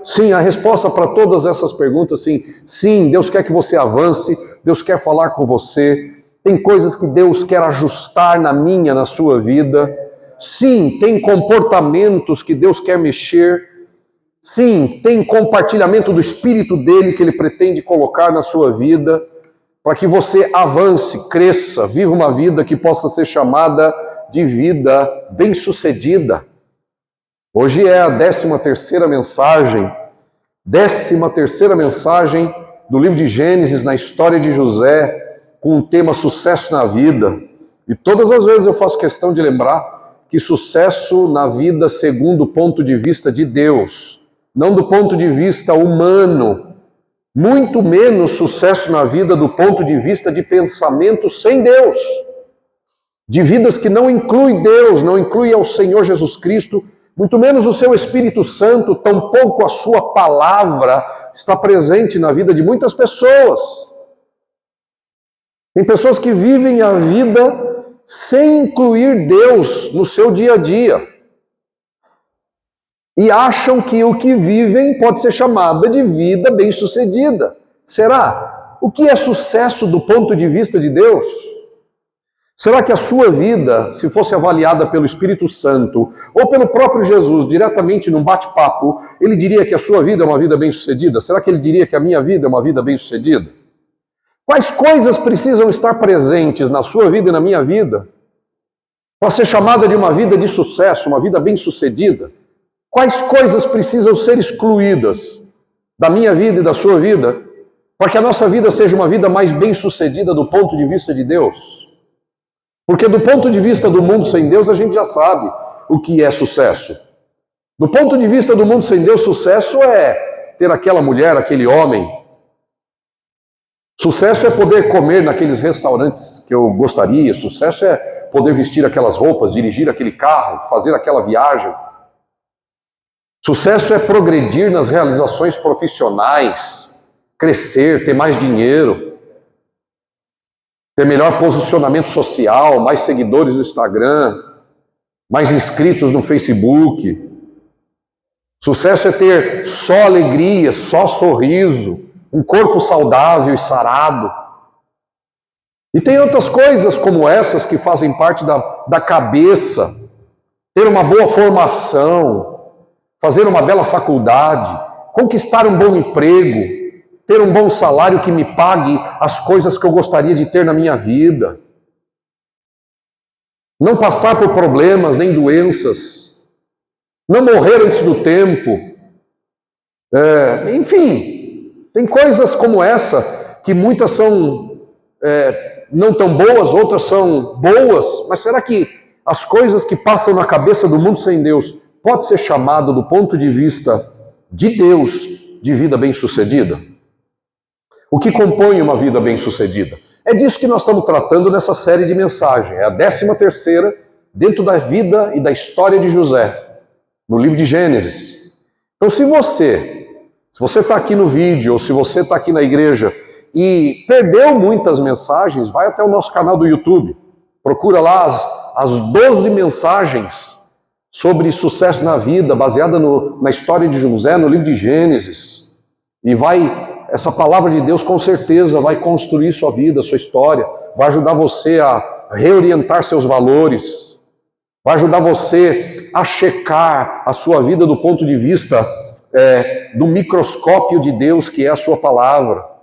Sim, a resposta para todas essas perguntas, sim. Sim, Deus quer que você avance, Deus quer falar com você. Tem coisas que Deus quer ajustar na minha, na sua vida. Sim, tem comportamentos que Deus quer mexer. Sim, tem compartilhamento do Espírito dele que ele pretende colocar na sua vida, para que você avance, cresça, viva uma vida que possa ser chamada de vida bem-sucedida. Hoje é a 13ª mensagem, 13ª mensagem do livro de Gênesis, na história de José, com o tema sucesso na vida. E todas as vezes eu faço questão de lembrar que sucesso na vida segundo o ponto de vista de Deus, não do ponto de vista humano, muito menos sucesso na vida do ponto de vista de pensamento sem Deus, de vidas que não incluem Deus, não incluem ao Senhor Jesus Cristo, muito menos o seu Espírito Santo, tampouco a sua palavra está presente na vida de muitas pessoas. Tem pessoas que vivem a vida sem incluir Deus no seu dia a dia. E acham que o que vivem pode ser chamada de vida bem-sucedida. Será? O que é sucesso do ponto de vista de Deus? Será que a sua vida, se fosse avaliada pelo Espírito Santo ou pelo próprio Jesus, diretamente num bate-papo, ele diria que a sua vida é uma vida bem-sucedida? Será que ele diria que a minha vida é uma vida bem-sucedida? Quais coisas precisam estar presentes na sua vida e na minha vida para ser chamada de uma vida de sucesso, uma vida bem-sucedida? Quais coisas precisam ser excluídas da minha vida e da sua vida para que a nossa vida seja uma vida mais bem-sucedida do ponto de vista de Deus? Porque do ponto de vista do mundo sem Deus, a gente já sabe o que é sucesso. Do ponto de vista do mundo sem Deus, sucesso é ter aquela mulher, aquele homem. Sucesso é poder comer naqueles restaurantes que eu gostaria. Sucesso é poder vestir aquelas roupas, dirigir aquele carro, fazer aquela viagem. Sucesso é progredir nas realizações profissionais, crescer, ter mais dinheiro, ter melhor posicionamento social, mais seguidores no Instagram, mais inscritos no Facebook. Sucesso é ter só alegria, só sorriso, um corpo saudável e sarado. E tem outras coisas como essas que fazem parte da cabeça. Ter uma boa formação, fazer uma bela faculdade, conquistar um bom emprego, ter um bom salário que me pague as coisas que eu gostaria de ter na minha vida. Não passar por problemas nem doenças. Não morrer antes do tempo. Enfim, tem coisas como essa, que muitas são não tão boas, outras são boas, mas será que as coisas que passam na cabeça do mundo sem Deus pode ser chamado do ponto de vista de Deus de vida bem-sucedida? O que compõe uma vida bem-sucedida? É disso que nós estamos tratando nessa série de mensagens. É a 13ª dentro da vida e da história de José, no livro de Gênesis. Então, se você está aqui no vídeo ou se você está aqui na igreja e perdeu muitas mensagens, vai até o nosso canal do YouTube. Procura lá as 12 mensagens sobre sucesso na vida, baseada na história de José, no livro de Gênesis. E essa palavra de Deus com certeza vai construir sua vida, sua história, vai ajudar você a reorientar seus valores, vai ajudar você a checar a sua vida do ponto de vista do microscópio de Deus, que é a sua palavra.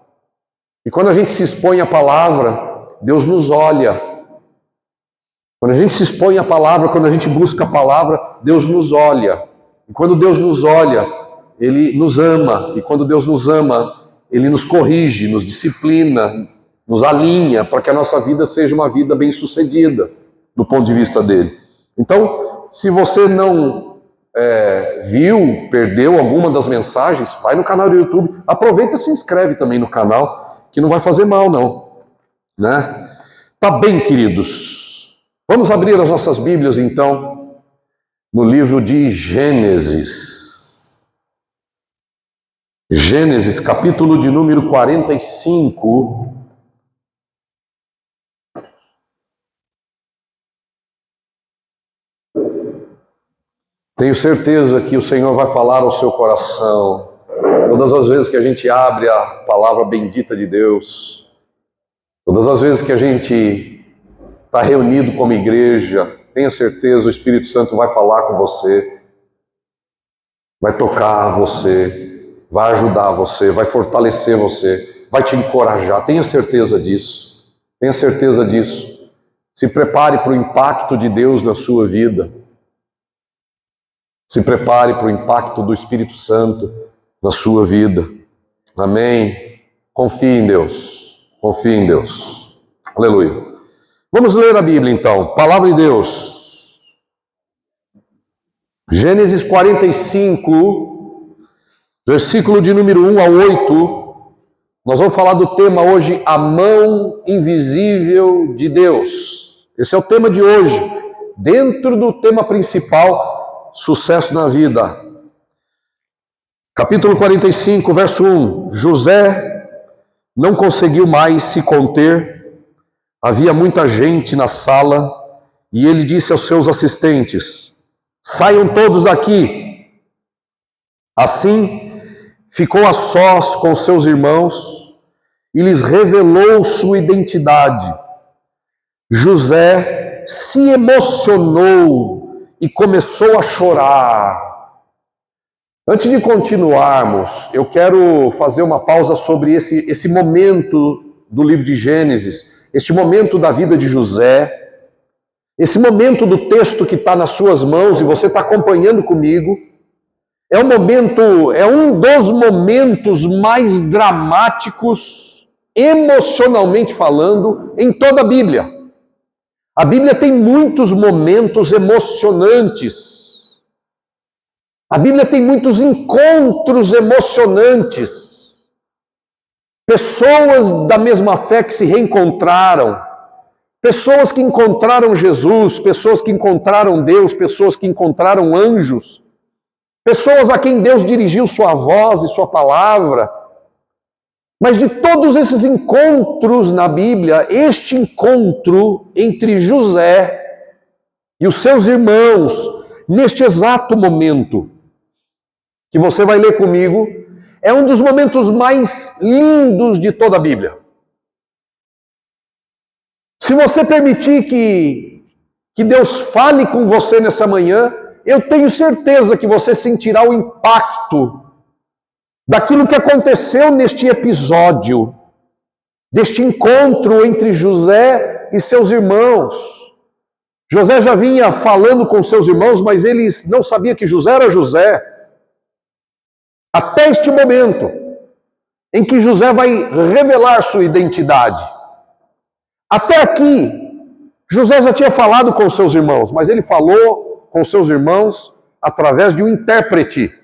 E quando a gente se expõe à palavra, Deus nos olha. Quando a gente se expõe à palavra, quando a gente busca a palavra, Deus nos olha. E quando Deus nos olha, Ele nos ama. E quando Deus nos ama, Ele nos corrige, nos disciplina, nos alinha para que a nossa vida seja uma vida bem-sucedida do ponto de vista dele. Então, se você não viu, perdeu alguma das mensagens, vai no canal do YouTube, aproveita e se inscreve também no canal, que não vai fazer mal não, né? Tá bem, queridos? Vamos abrir as nossas Bíblias então no livro de Gênesis. Gênesis, capítulo de número 45. Tenho certeza que o Senhor vai falar ao seu coração. Todas as vezes que a gente abre a palavra bendita de Deus, todas as vezes que a gente está reunido como igreja, tenha certeza, o Espírito Santo vai falar com você, vai tocar você, vai ajudar você, vai fortalecer você, vai te encorajar. Tenha certeza disso. Tenha certeza disso. Se prepare para o impacto de Deus na sua vida. Se prepare para o impacto do Espírito Santo na sua vida. Amém? Confie em Deus. Confie em Deus. Aleluia. Vamos ler a Bíblia então. Palavra de Deus. Gênesis 45, versículo de número 1 ao 8. Nós vamos falar do tema hoje, a mão invisível de Deus. Esse é o tema de hoje, dentro do tema principal, sucesso na vida. Capítulo 45, verso 1. José não conseguiu mais se conter, havia muita gente na sala, e ele disse aos seus assistentes: saiam todos daqui. Assim, ficou a sós com seus irmãos e lhes revelou sua identidade. José se emocionou e começou a chorar. Antes de continuarmos, eu quero fazer uma pausa sobre esse momento do livro de Gênesis, este momento da vida de José, esse momento do texto que está nas suas mãos e você está acompanhando comigo. É um dos momentos mais dramáticos, emocionalmente falando, em toda a Bíblia. A Bíblia tem muitos momentos emocionantes. A Bíblia tem muitos encontros emocionantes. Pessoas da mesma fé que se reencontraram. Pessoas que encontraram Jesus, pessoas que encontraram Deus, pessoas que encontraram anjos. Pessoas a quem Deus dirigiu sua voz e sua palavra. Mas de todos esses encontros na Bíblia, este encontro entre José e os seus irmãos, neste exato momento, que você vai ler comigo, é um dos momentos mais lindos de toda a Bíblia. Se você permitir que Deus fale com você nessa manhã, eu tenho certeza que você sentirá o impacto daquilo que aconteceu neste episódio, deste encontro entre José e seus irmãos. José já vinha falando com seus irmãos, mas eles não sabiam que José era José. Até este momento, em que José vai revelar sua identidade. Até aqui, José já tinha falado com seus irmãos, mas ele falou com seus irmãos através de um intérprete.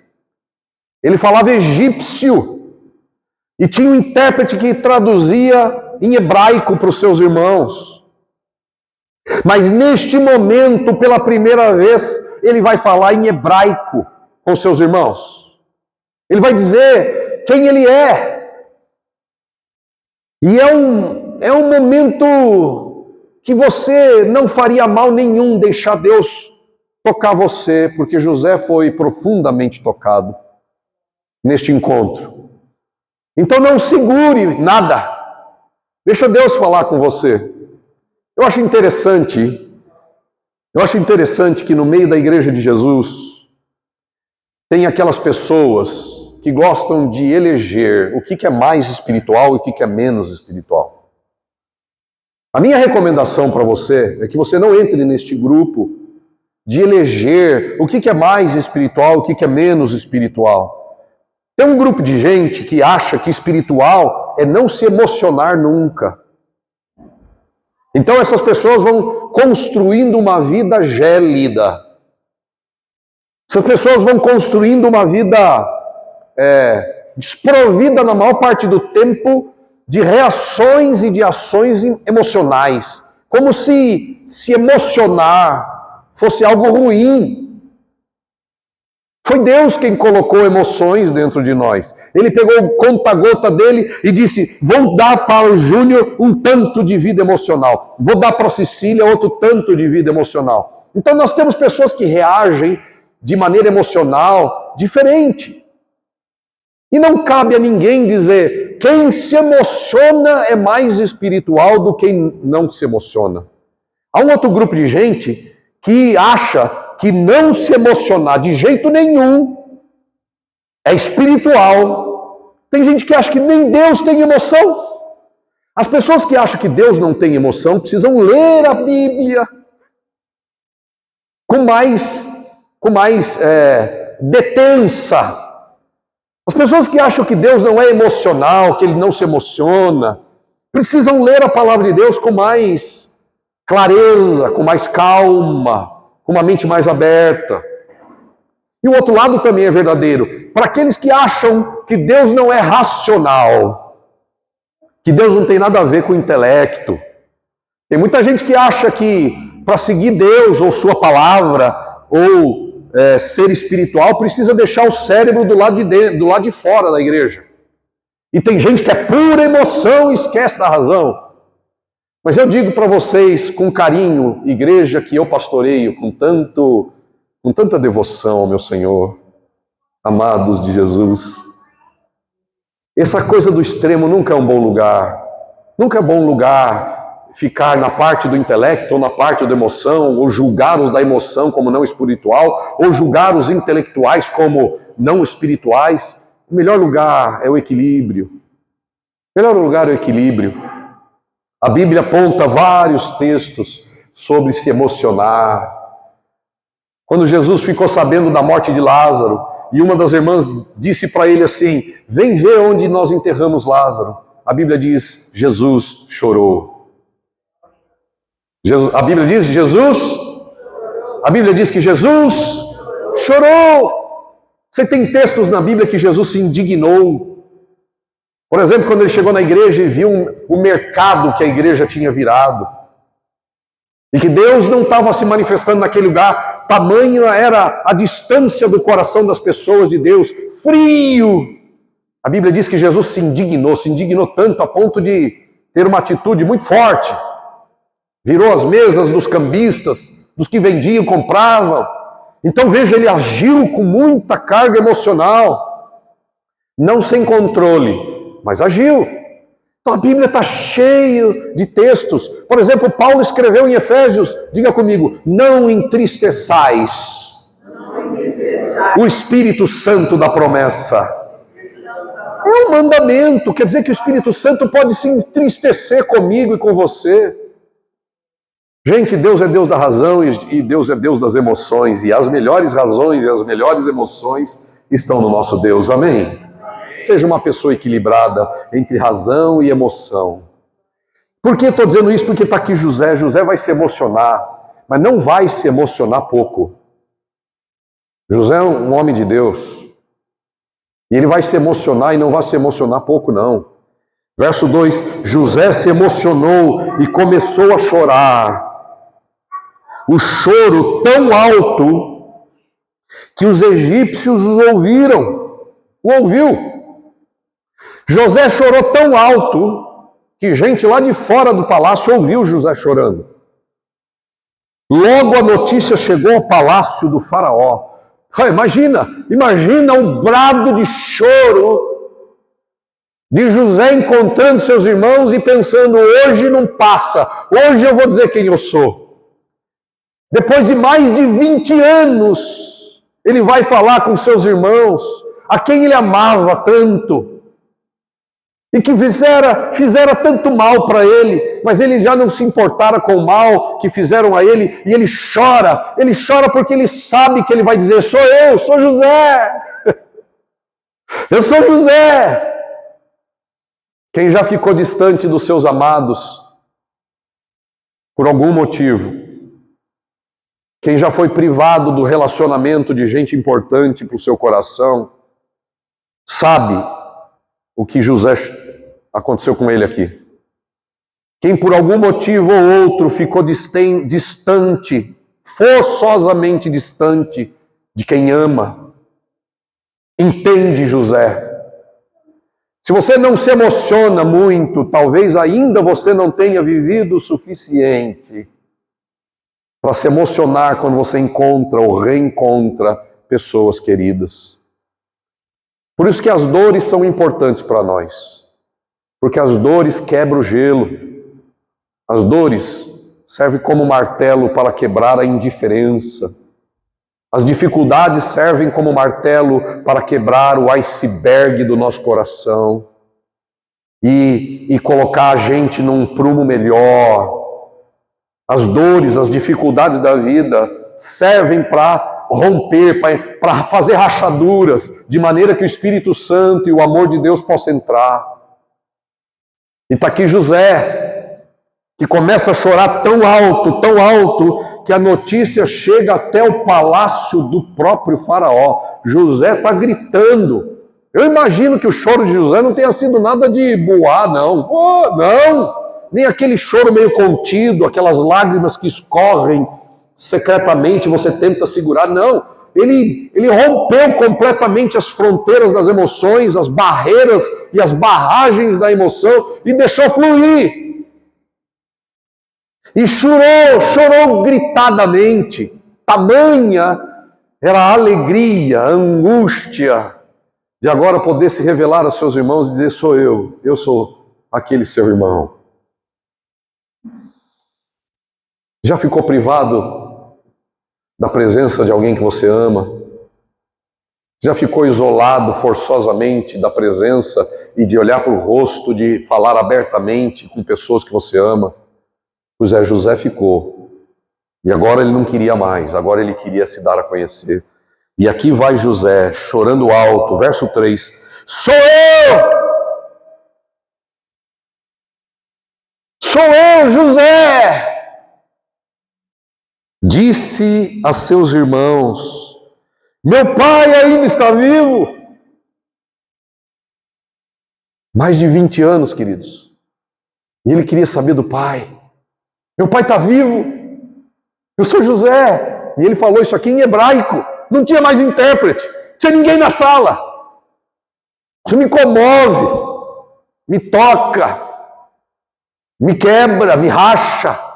Ele falava egípcio e tinha um intérprete que traduzia em hebraico para os seus irmãos. Mas neste momento, pela primeira vez, ele vai falar em hebraico com seus irmãos. Ele vai dizer quem ele é. E é um momento que você não faria mal nenhum deixar Deus tocar você, porque José foi profundamente tocado neste encontro. Então não segure nada. Deixa Deus falar com você. Eu acho interessante que no meio da igreja de Jesus tem aquelas pessoas que gostam de eleger o que é mais espiritual e o que é menos espiritual. A minha recomendação para você é que você não entre neste grupo de eleger o que é mais espiritual e o que é menos espiritual. Tem um grupo de gente que acha que espiritual é não se emocionar nunca. Então essas pessoas vão construindo uma vida gélida. Essas pessoas vão construindo uma vida desprovida na maior parte do tempo de reações e de ações emocionais. Como se emocionar fosse algo ruim. Foi Deus quem colocou emoções dentro de nós. Ele pegou o conta-gota dele e disse: vou dar para o Júnior um tanto de vida emocional. Vou dar para a Cecília outro tanto de vida emocional. Então nós temos pessoas que reagem de maneira emocional diferente. E não cabe a ninguém dizer quem se emociona é mais espiritual do que quem não se emociona. Há um outro grupo de gente que acha que não se emocionar de jeito nenhum é espiritual. Tem gente que acha que nem Deus tem emoção. As pessoas que acham que Deus não tem emoção precisam ler a Bíblia com mais detença. As pessoas que acham que Deus não é emocional, que Ele não se emociona, precisam ler a palavra de Deus com mais clareza, com mais calma, com uma mente mais aberta. E o outro lado também é verdadeiro. Para aqueles que acham que Deus não é racional, que Deus não tem nada a ver com o intelecto. Tem muita gente que acha que para seguir Deus ou sua palavra, ou ser espiritual, precisa deixar o cérebro do lado de fora da igreja. E tem gente que é pura emoção e esquece da razão. Mas eu digo para vocês com carinho, igreja que eu pastoreio com tanta devoção ao meu Senhor, amados de Jesus, essa coisa do extremo nunca é um bom lugar. Nunca é bom lugar ficar na parte do intelecto ou na parte da emoção, ou julgar os da emoção como não espiritual, ou julgar os intelectuais como não espirituais. O melhor lugar é o equilíbrio. O melhor lugar é o equilíbrio. A Bíblia aponta vários textos sobre se emocionar. Quando Jesus ficou sabendo da morte de Lázaro, e uma das irmãs disse para ele assim: vem ver onde nós enterramos Lázaro. A Bíblia diz: Jesus chorou. A Bíblia diz que Jesus chorou. Você tem textos na Bíblia que Jesus se indignou. Por exemplo, quando ele chegou na igreja e viu o mercado que a igreja tinha virado. E que Deus não estava se manifestando naquele lugar. Tamanha era a distância do coração das pessoas de Deus. Frio. A Bíblia diz que Jesus se indignou tanto a ponto de ter uma atitude muito forte. Virou as mesas dos cambistas, dos que vendiam, compravam. Então veja, ele agiu com muita carga emocional. Não sem controle, mas agiu. Então a Bíblia está cheia de textos. Por exemplo, Paulo escreveu em Efésios, diga comigo, não entristeçais o Espírito Santo da promessa. É um mandamento, quer dizer que o Espírito Santo pode se entristecer comigo e com você. Gente, Deus é Deus da razão e Deus é Deus das emoções. E as melhores razões e as melhores emoções estão no nosso Deus. Amém? Seja uma pessoa equilibrada entre razão e emoção. Por que estou dizendo isso? Porque está aqui José. José vai se emocionar, mas não vai se emocionar pouco. José é um homem de Deus. E ele vai se emocionar e não vai se emocionar pouco, não. Verso 2, José se emocionou e começou a chorar. O choro tão alto que os egípcios o ouviu. José chorou tão alto que gente lá de fora do palácio ouviu José chorando. Logo a notícia chegou ao palácio do faraó. Imagina o brado de choro de José encontrando seus irmãos e pensando, hoje não passa, hoje eu vou dizer quem eu sou. Depois de mais de 20 anos, ele vai falar com seus irmãos, a quem ele amava tanto, e que fizera tanto mal para ele, mas ele já não se importara com o mal que fizeram a ele, e ele chora porque ele sabe que ele vai dizer, sou José, eu sou José. Quem já ficou distante dos seus amados, por algum motivo, quem já foi privado do relacionamento de gente importante para o seu coração, sabe o que José aconteceu com ele aqui. Quem por algum motivo ou outro ficou distante, forçosamente distante de quem ama, entende José. Se você não se emociona muito, talvez ainda você não tenha vivido o suficiente para se emocionar quando você encontra ou reencontra pessoas queridas. Por isso que as dores são importantes para nós, porque as dores quebram o gelo, as dores servem como martelo para quebrar a indiferença, as dificuldades servem como martelo para quebrar o iceberg do nosso coração e colocar a gente num prumo melhor. As dores, as dificuldades da vida servem para romper, para fazer rachaduras, de maneira que o Espírito Santo e o amor de Deus possam entrar. E está aqui José, que começa a chorar tão alto, que a notícia chega até o palácio do próprio faraó. José está gritando. Eu imagino que o choro de José não tenha sido nada de boar, não. Oh, não! Nem aquele choro meio contido, aquelas lágrimas que escorrem secretamente, você tenta segurar, não. Ele rompeu completamente as fronteiras das emoções, as barreiras e as barragens da emoção e deixou fluir. E chorou gritadamente. Tamanha era a alegria, a angústia de agora poder se revelar aos seus irmãos e dizer: sou eu sou aquele seu irmão. Já ficou privado da presença de alguém que você ama? Já ficou isolado forçosamente da presença e de olhar para o rosto, de falar abertamente com pessoas que você ama? Pois é, José ficou. E agora ele não queria mais, agora ele queria se dar a conhecer. E aqui vai José, chorando alto, verso 3. Sou eu! Sou eu, José! Disse a seus irmãos: meu pai ainda está vivo. Mais de 20 anos, queridos. E ele queria saber do pai. Meu pai está vivo. Eu sou José. E ele falou isso aqui em hebraico. Não tinha mais intérprete. Não tinha ninguém na sala. Isso me comove, me toca, me quebra, me racha.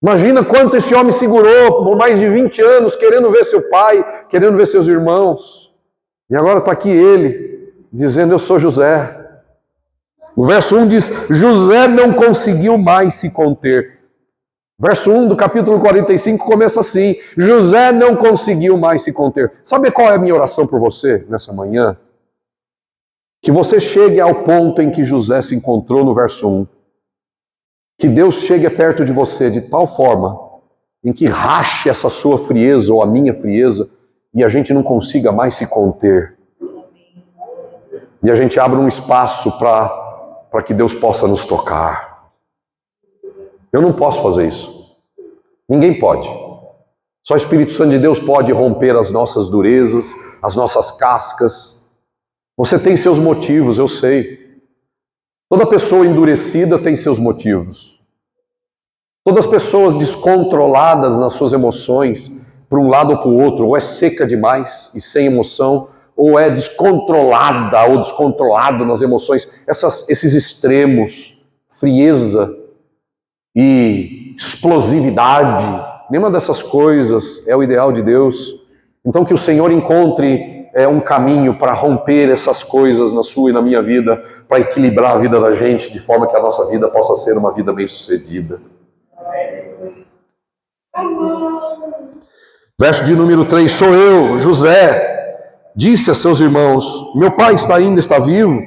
Imagina quanto esse homem segurou por mais de 20 anos, querendo ver seu pai, querendo ver seus irmãos. E agora está aqui ele, dizendo: eu sou José. O verso 1 diz: José não conseguiu mais se conter. Verso 1 do capítulo 45 começa assim: José não conseguiu mais se conter. Sabe qual é a minha oração por você nessa manhã? Que você chegue ao ponto em que José se encontrou no verso 1. Que Deus chegue perto de você de tal forma em que rache essa sua frieza ou a minha frieza e a gente não consiga mais se conter. E a gente abra um espaço para que Deus possa nos tocar. Eu não posso fazer isso. Ninguém pode. Só o Espírito Santo de Deus pode romper as nossas durezas, as nossas cascas. Você tem seus motivos, eu sei. Toda pessoa endurecida tem seus motivos. Todas as pessoas descontroladas nas suas emoções, para um lado ou para o outro, ou é seca demais e sem emoção, ou é descontrolada ou descontrolado nas emoções. Esses extremos, frieza e explosividade, nenhuma dessas coisas é o ideal de Deus. Então que o Senhor encontre um caminho para romper essas coisas na sua e na minha vida, para equilibrar a vida da gente, de forma que a nossa vida possa ser uma vida bem-sucedida. Verso de número 3, sou eu, José, disse a seus irmãos: meu pai ainda está vivo.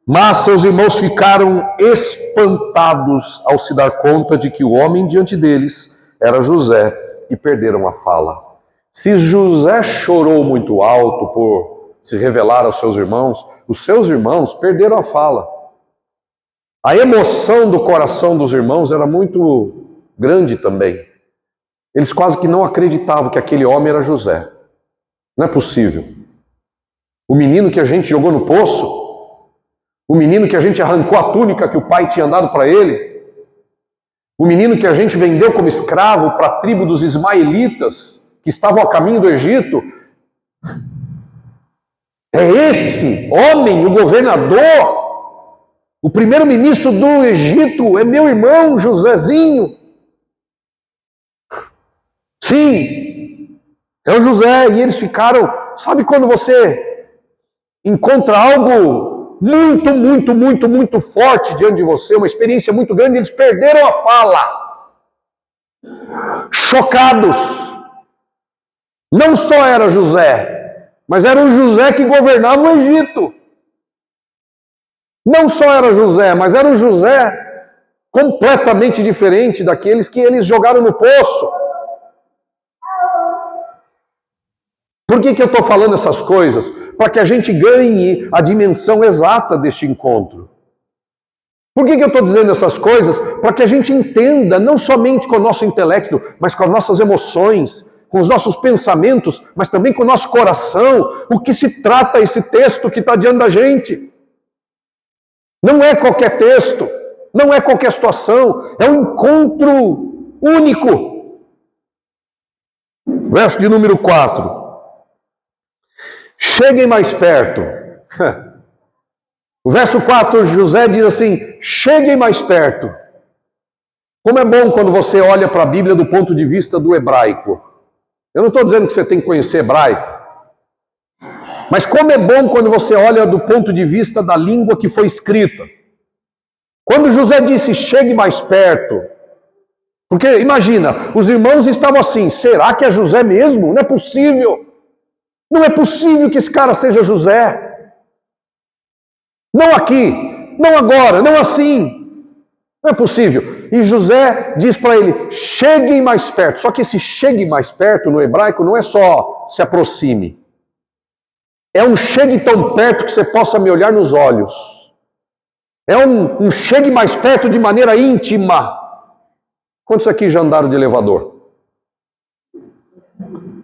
Mas seus irmãos ficaram espantados ao se dar conta de que o homem diante deles era José e perderam a fala. Se José chorou muito alto por se revelar aos seus irmãos, os seus irmãos perderam a fala. A emoção do coração dos irmãos era muito grande também. Eles quase que não acreditavam que aquele homem era José. Não é possível. O menino que a gente jogou no poço, o menino que a gente arrancou a túnica que o pai tinha dado para ele, o menino que a gente vendeu como escravo para a tribo dos ismaelitas, que estavam a caminho do Egito, é esse homem, o governador, o primeiro-ministro do Egito, é meu irmão Josézinho. Sim, É o José, e eles ficaram, sabe quando você encontra algo muito, muito, muito, muito forte diante de você, uma experiência muito grande, eles perderam a fala. Chocados. Não só era José, mas era o José que governava o Egito. Não só era José, mas era um José completamente diferente daqueles que eles jogaram no poço. Por que eu estou falando essas coisas? Para que a gente ganhe a dimensão exata deste encontro. Por que eu estou dizendo essas coisas? Para que a gente entenda, não somente com o nosso intelecto, mas com as nossas emoções, com os nossos pensamentos, mas também com o nosso coração, o que se trata esse texto que está diante da gente. Não é qualquer texto, não é qualquer situação, é um encontro único. Verso de número 4. Cheguem mais perto. O verso 4, José diz assim, cheguem mais perto. Como é bom quando você olha para a Bíblia do ponto de vista do hebraico. Eu não estou dizendo que você tem que conhecer hebraico. Mas como é bom quando você olha do ponto de vista da língua que foi escrita. Quando José disse, chegue mais perto. Porque, imagina, os irmãos estavam assim, será que é José mesmo? Não é possível. Não é possível que esse cara seja José. Não aqui, não agora, não assim. Não é possível. E José diz para ele, cheguem mais perto. Só que esse chegue mais perto no hebraico não é só se aproxime. É um chegue tão perto que você possa me olhar nos olhos. É um chegue mais perto de maneira íntima. Quantos aqui já andaram de elevador?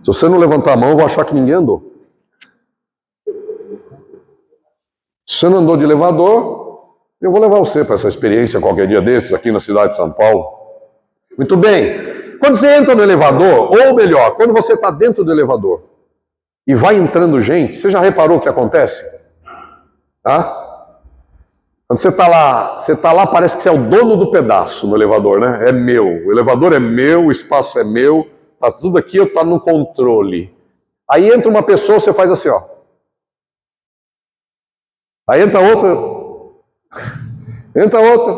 Se você não levantar a mão, eu vou achar que ninguém andou. Se você não andou de elevador, eu vou levar você para essa experiência qualquer dia desses aqui na cidade de São Paulo. Muito bem. Quando você entra no elevador, ou melhor, quando você está dentro do elevador e vai entrando gente, você já reparou o que acontece? Tá? Quando você está lá, parece que você é o dono do pedaço no elevador, né? É meu. O elevador é meu, o espaço é meu. Está tudo aqui, eu estou no controle. Aí entra uma pessoa, você faz assim, ó. Aí entra outra. Entra outra.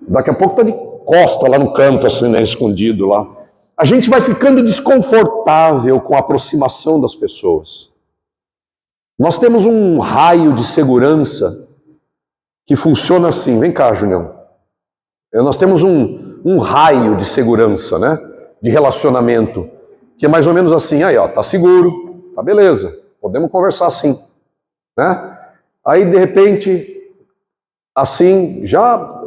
Daqui a pouco está de costa lá no canto, assim, né, escondido lá. A gente vai ficando desconfortável com a aproximação das pessoas. Nós temos um raio de segurança que funciona assim. Vem cá, Julião. Nós temos um raio de segurança, né? De relacionamento, que é mais ou menos assim, aí ó, tá seguro, tá beleza, podemos conversar assim, né? Aí de repente, assim, já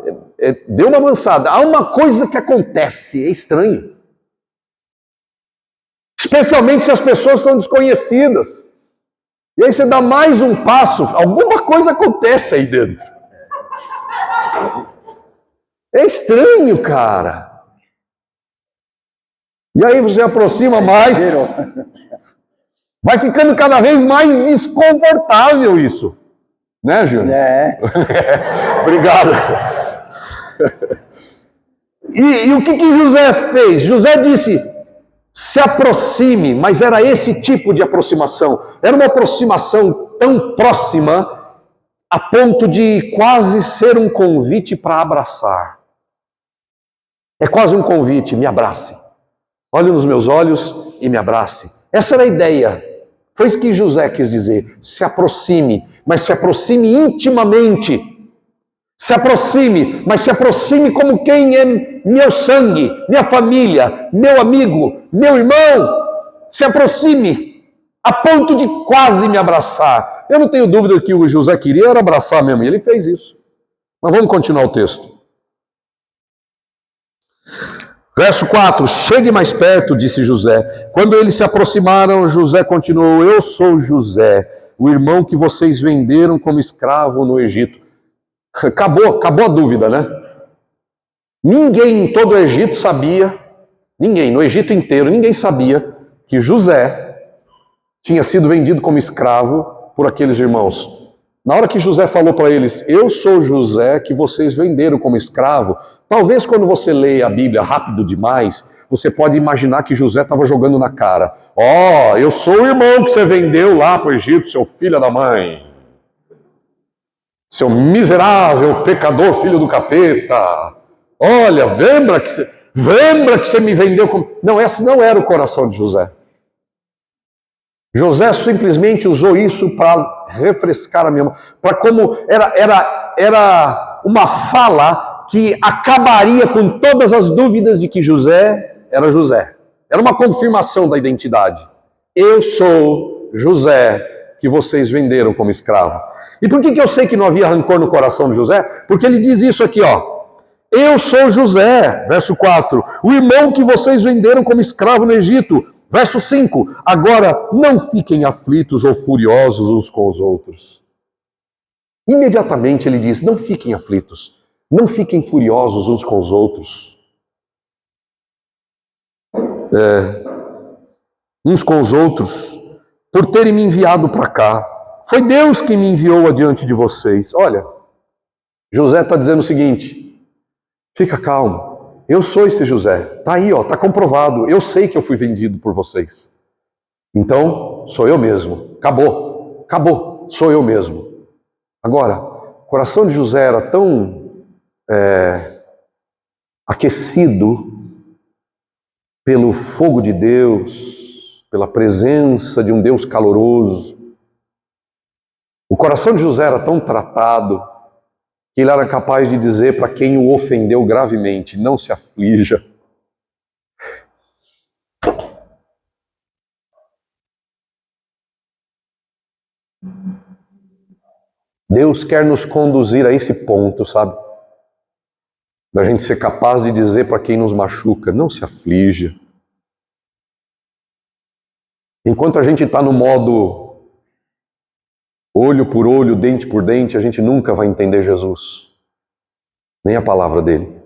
deu uma avançada, há uma coisa que acontece, é estranho, especialmente se as pessoas são desconhecidas, e aí você dá mais um passo, alguma coisa acontece aí dentro, é estranho, cara. E aí você aproxima mais, vai ficando cada vez mais desconfortável isso. Né, Júnior? É. Obrigado. E o que José fez? José disse, se aproxime, mas era esse tipo de aproximação. Era uma aproximação tão próxima, a ponto de quase ser um convite para abraçar. É quase um convite, me abrace. Olhe nos meus olhos e me abrace. Essa era a ideia. Foi isso que José quis dizer. Se aproxime, mas se aproxime intimamente. Se aproxime, mas se aproxime como quem é meu sangue, minha família, meu amigo, meu irmão. Se aproxime, a ponto de quase me abraçar. Eu não tenho dúvida que o José queria era abraçar mesmo, e ele fez isso. Mas vamos continuar o texto. Verso 4, chegue mais perto, disse José. Quando eles se aproximaram, José continuou, eu sou José, o irmão que vocês venderam como escravo no Egito. Acabou a dúvida, né? Ninguém em todo o Egito sabia, ninguém, no Egito inteiro, ninguém sabia que José tinha sido vendido como escravo por aqueles irmãos. Na hora que José falou para eles, eu sou José que vocês venderam como escravo, talvez quando você leia a Bíblia rápido demais, você pode imaginar que José estava jogando na cara. Ó, eu sou o irmão que você vendeu lá para o Egito, seu filho da mãe. Seu miserável pecador, filho do capeta. Olha, lembra que você me vendeu como... Não, esse não era o coração de José. José simplesmente usou isso para refrescar a minha mão. Para como era uma fala que acabaria com todas as dúvidas de que José era José. Era uma confirmação da identidade. Eu sou José que vocês venderam como escravo. E por que eu sei que não havia rancor no coração de José? Porque ele diz isso aqui, ó. Eu sou José, verso 4, o irmão que vocês venderam como escravo no Egito. Verso 5, agora não fiquem aflitos ou furiosos uns com os outros. Imediatamente ele diz, não fiquem aflitos, não fiquem furiosos uns com os outros. Uns com os outros, por terem me enviado para cá. Foi Deus que me enviou adiante de vocês. Olha, José está dizendo o seguinte, fica calmo, eu sou esse José, está aí, está comprovado, eu sei que eu fui vendido por vocês. Então, sou eu mesmo, acabou, sou eu mesmo. Agora, o coração de José era tão aquecido pelo fogo de Deus, pela presença de um Deus caloroso. O coração de José era tão tratado que ele era capaz de dizer para quem o ofendeu gravemente, não se aflija. Deus quer nos conduzir a esse ponto, sabe? Da gente ser capaz de dizer para quem nos machuca, não se aflija. Enquanto a gente está no modo olho por olho, dente por dente, a gente nunca vai entender Jesus, nem a palavra dele.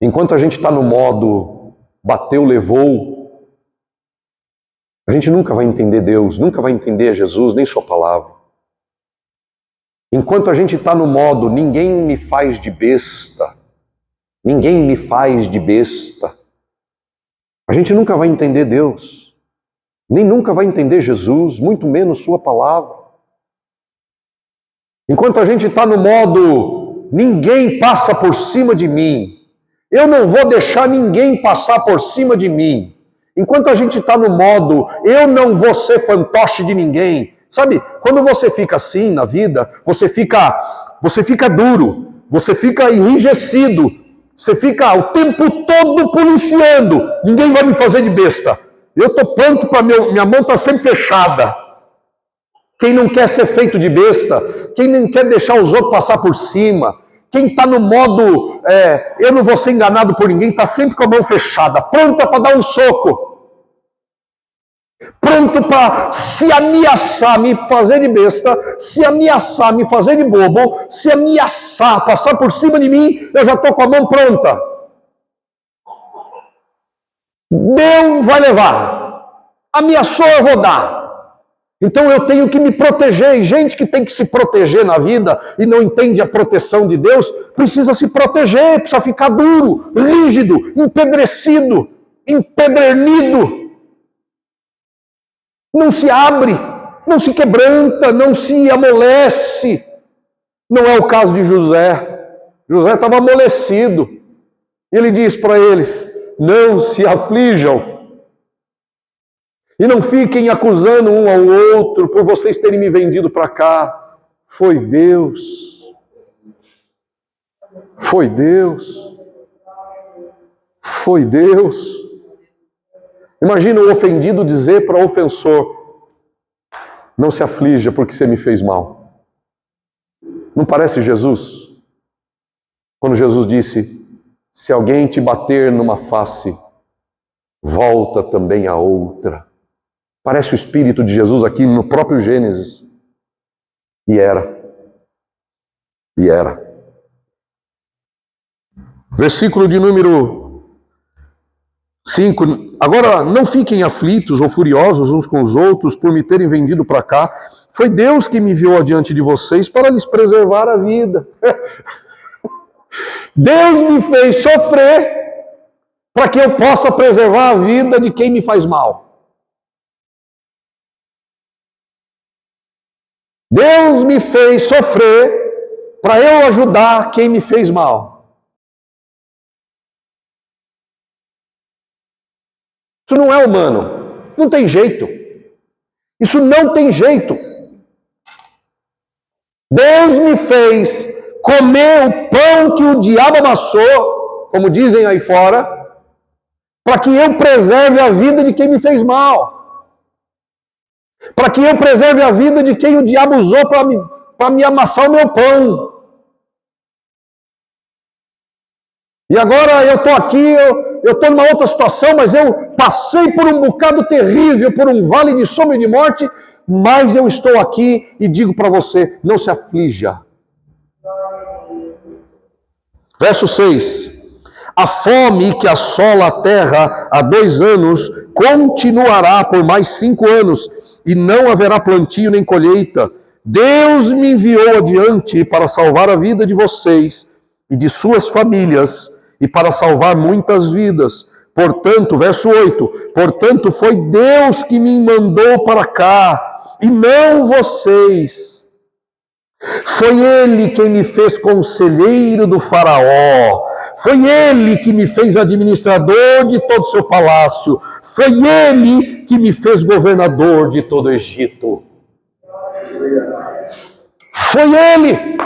Enquanto a gente está no modo bateu, levou, a gente nunca vai entender Deus, nunca vai entender Jesus, nem sua palavra. Enquanto a gente está no modo ninguém me faz de besta, a gente nunca vai entender Deus, nem nunca vai entender Jesus, muito menos sua palavra. Enquanto a gente está no modo, ninguém passa por cima de mim, eu não vou deixar ninguém passar por cima de mim. Enquanto a gente está no modo, eu não vou ser fantoche de ninguém. Sabe, quando você fica assim na vida, você fica duro, você fica enrijecido, você fica o tempo todo policiando. Ninguém vai me fazer de besta. Eu estou pronto para minha mão está sempre fechada. Quem não quer ser feito de besta, quem não quer deixar os outros passar por cima, quem está no modo, eu não vou ser enganado por ninguém, está sempre com a mão fechada, pronta para dar um soco, pronto para se ameaçar, me fazer de besta, se ameaçar, me fazer de bobo, se ameaçar, passar por cima de mim, eu já estou com a mão pronta. Deus vai levar, ameaçou, eu vou dar. Então eu tenho que me proteger, e gente que tem que se proteger na vida e não entende a proteção de Deus, precisa se proteger, precisa ficar duro, rígido, empedrecido, empedernido. Não se abre, não se quebranta, não se amolece. Não é o caso de José. José estava amolecido. E ele diz para eles, não se aflijam. E não fiquem acusando um ao outro por vocês terem me vendido para cá. Foi Deus. Foi Deus. Foi Deus. Imagina o ofendido dizer para o ofensor, não se aflija porque você me fez mal. Não parece Jesus? Quando Jesus disse, se alguém te bater numa face, volta também a outra. Parece o Espírito de Jesus aqui no próprio Gênesis. E era. Versículo de número 5. Agora, não fiquem aflitos ou furiosos uns com os outros por me terem vendido para cá. Foi Deus que me enviou adiante de vocês para lhes preservar a vida. Deus me fez sofrer para que eu possa preservar a vida de quem me faz mal. Deus me fez sofrer para eu ajudar quem me fez mal. Isso não é humano. Não tem jeito. Isso não tem jeito. Deus me fez comer o pão que o diabo amassou, como dizem aí fora, para que eu preserve a vida de quem me fez mal. Para que eu preserve a vida de quem o diabo usou para me amassar o meu pão. E agora eu estou aqui, eu estou numa outra situação, mas eu passei por um bocado terrível, por um vale de sombra e de morte, mas eu estou aqui e digo para você, não se aflija. Verso 6. A fome que assola a terra há 2 anos continuará por mais 5 anos, e não haverá plantio nem colheita. Deus me enviou adiante para salvar a vida de vocês e de suas famílias, e para salvar muitas vidas. Portanto, verso 8, portanto foi Deus que me mandou para cá, e não vocês. Foi Ele quem me fez conselheiro do faraó. Foi Ele que me fez administrador de todo o seu palácio. Foi Ele que me fez governador de todo o Egito. Foi Ele.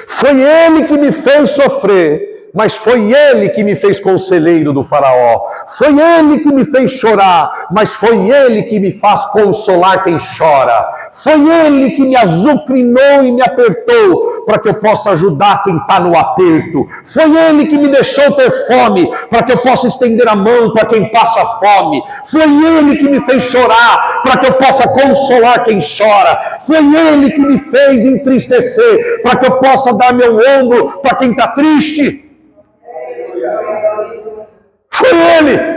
Foi Ele que me fez sofrer, mas foi Ele que me fez conselheiro do faraó. Foi Ele que me fez chorar, mas foi Ele que me faz consolar quem chora. Foi Ele que me azucrinou e me apertou para que eu possa ajudar quem está no aperto. Foi Ele que me deixou ter fome para que eu possa estender a mão para quem passa fome. Foi Ele que me fez chorar para que eu possa consolar quem chora. Foi Ele que me fez entristecer para que eu possa dar meu ombro para quem está triste. Foi Ele.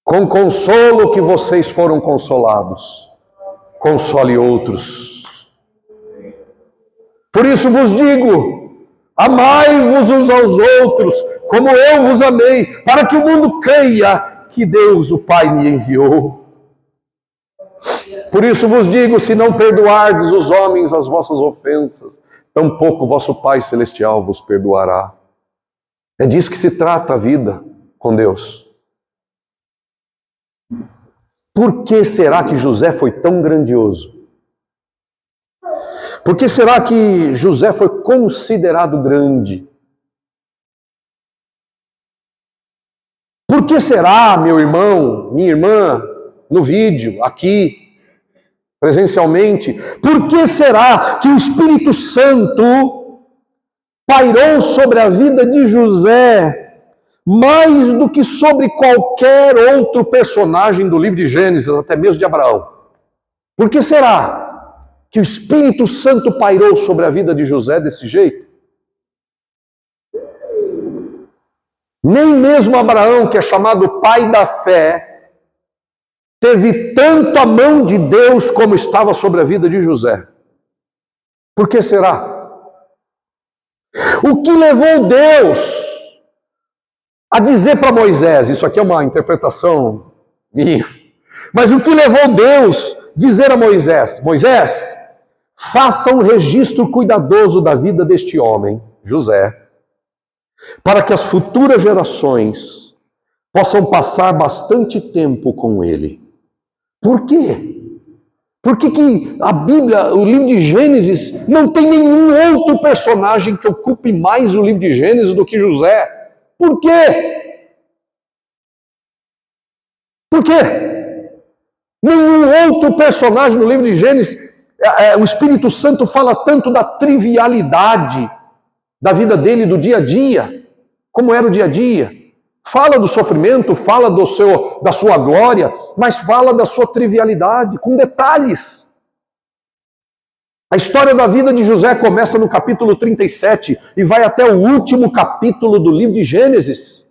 Com consolo que vocês foram consolados, console outros. Por isso vos digo, amai-vos uns aos outros, como eu vos amei, para que o mundo creia que Deus, o Pai, me enviou. Por isso vos digo, se não perdoardes os homens as vossas ofensas, tampouco vosso Pai Celestial vos perdoará. É disso que se trata a vida com Deus. Por que será que José foi tão grandioso? Por que será que José foi considerado grande? Por que será, meu irmão, minha irmã, no vídeo, aqui, presencialmente, por que será que o Espírito Santo pairou sobre a vida de José mais do que sobre qualquer outro personagem do livro de Gênesis, até mesmo de Abraão? Por que será que o Espírito Santo pairou sobre a vida de José desse jeito? Nem mesmo Abraão, que é chamado pai da fé, teve tanto a mão de Deus como estava sobre a vida de José. Por que será? O que levou Deus a dizer para Moisés, isso aqui é uma interpretação minha, mas o que levou Deus a dizer a Moisés, Moisés, faça um registro cuidadoso da vida deste homem, José, para que as futuras gerações possam passar bastante tempo com ele. Por quê? Por que a Bíblia, o livro de Gênesis, não tem nenhum outro personagem que ocupe mais o livro de Gênesis do que José? Por quê? Por quê? Nenhum outro personagem no livro de Gênesis, o Espírito Santo fala tanto da trivialidade da vida dele, do dia a dia, como era o dia a dia. Fala do sofrimento, fala da sua glória, mas fala da sua trivialidade, com detalhes. A história da vida de José começa no capítulo 37 e vai até o último capítulo do livro de Gênesis.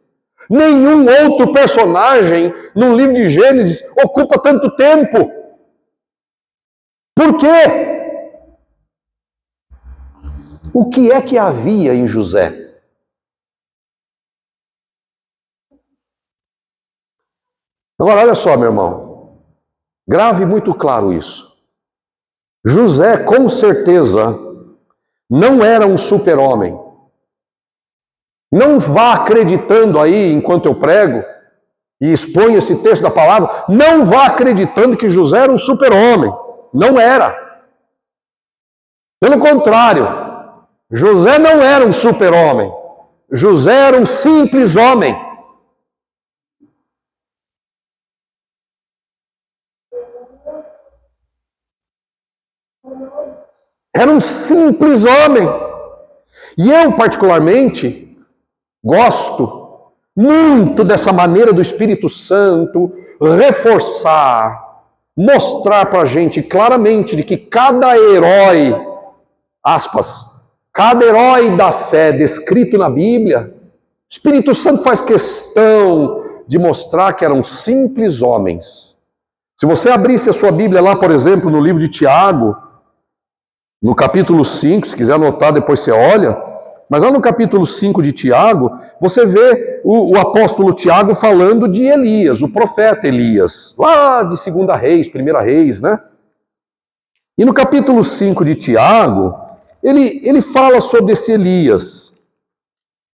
Nenhum outro personagem no livro de Gênesis ocupa tanto tempo. Por quê? O que é que havia em José? Agora, olha só, meu irmão. Grave muito claro isso. José, com certeza, não era um super-homem. Não vá acreditando aí, enquanto eu prego e exponho esse texto da palavra, não vá acreditando que José era um super-homem. Não era. Pelo contrário, José não era um super-homem. José era um simples homem. Era um simples homem. E eu, particularmente, gosto muito dessa maneira do Espírito Santo reforçar, mostrar para a gente claramente de que cada herói, aspas, cada herói da fé descrito na Bíblia, o Espírito Santo faz questão de mostrar que eram simples homens. Se você abrisse a sua Bíblia lá, por exemplo, no livro de Tiago, no capítulo 5, se quiser anotar, depois você olha, mas lá no capítulo 5 de Tiago, você vê o apóstolo Tiago falando de Elias, o profeta Elias, lá de 2 Reis, 1 Reis, né? E no capítulo 5 de Tiago, ele fala sobre esse Elias.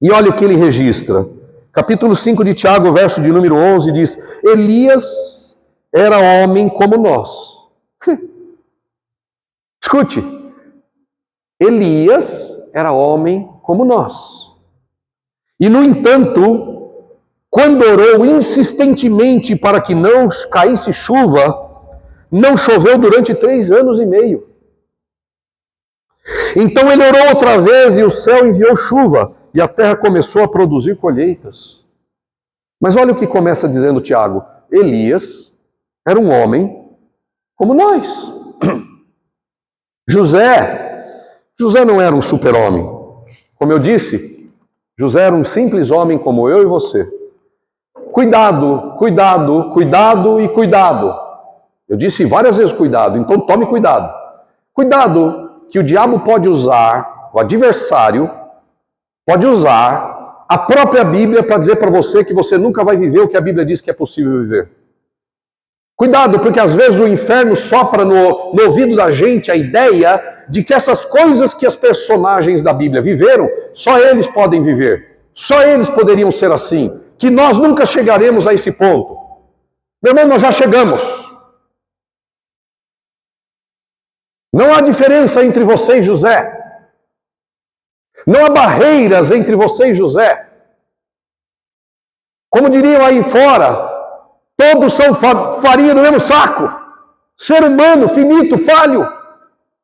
E olha o que ele registra. Capítulo 5 de Tiago, verso de número 11, diz: Elias era homem como nós. Escute, Elias era homem como nós. E, no entanto, quando orou insistentemente para que não caísse chuva, não choveu durante 3 anos e meio. Então ele orou outra vez e o céu enviou chuva e a terra começou a produzir colheitas. Mas olha o que começa dizendo Tiago: Elias era um homem como nós. José não era um super-homem. Como eu disse, José era um simples homem como eu e você. Cuidado, cuidado, cuidado e cuidado. Eu disse várias vezes cuidado, então tome cuidado. Cuidado que o diabo pode usar, o adversário pode usar a própria Bíblia para dizer para você que você nunca vai viver o que a Bíblia diz que é possível viver. Cuidado, porque às vezes o inferno sopra no ouvido da gente a ideia de que essas coisas que as personagens da Bíblia viveram, só eles podem viver. Só eles poderiam ser assim. Que nós nunca chegaremos a esse ponto. Meu irmão, nós já chegamos. Não há diferença entre você e José. Não há barreiras entre você e José. Como diriam aí fora, todos são farinha do mesmo saco. Ser humano, finito, falho.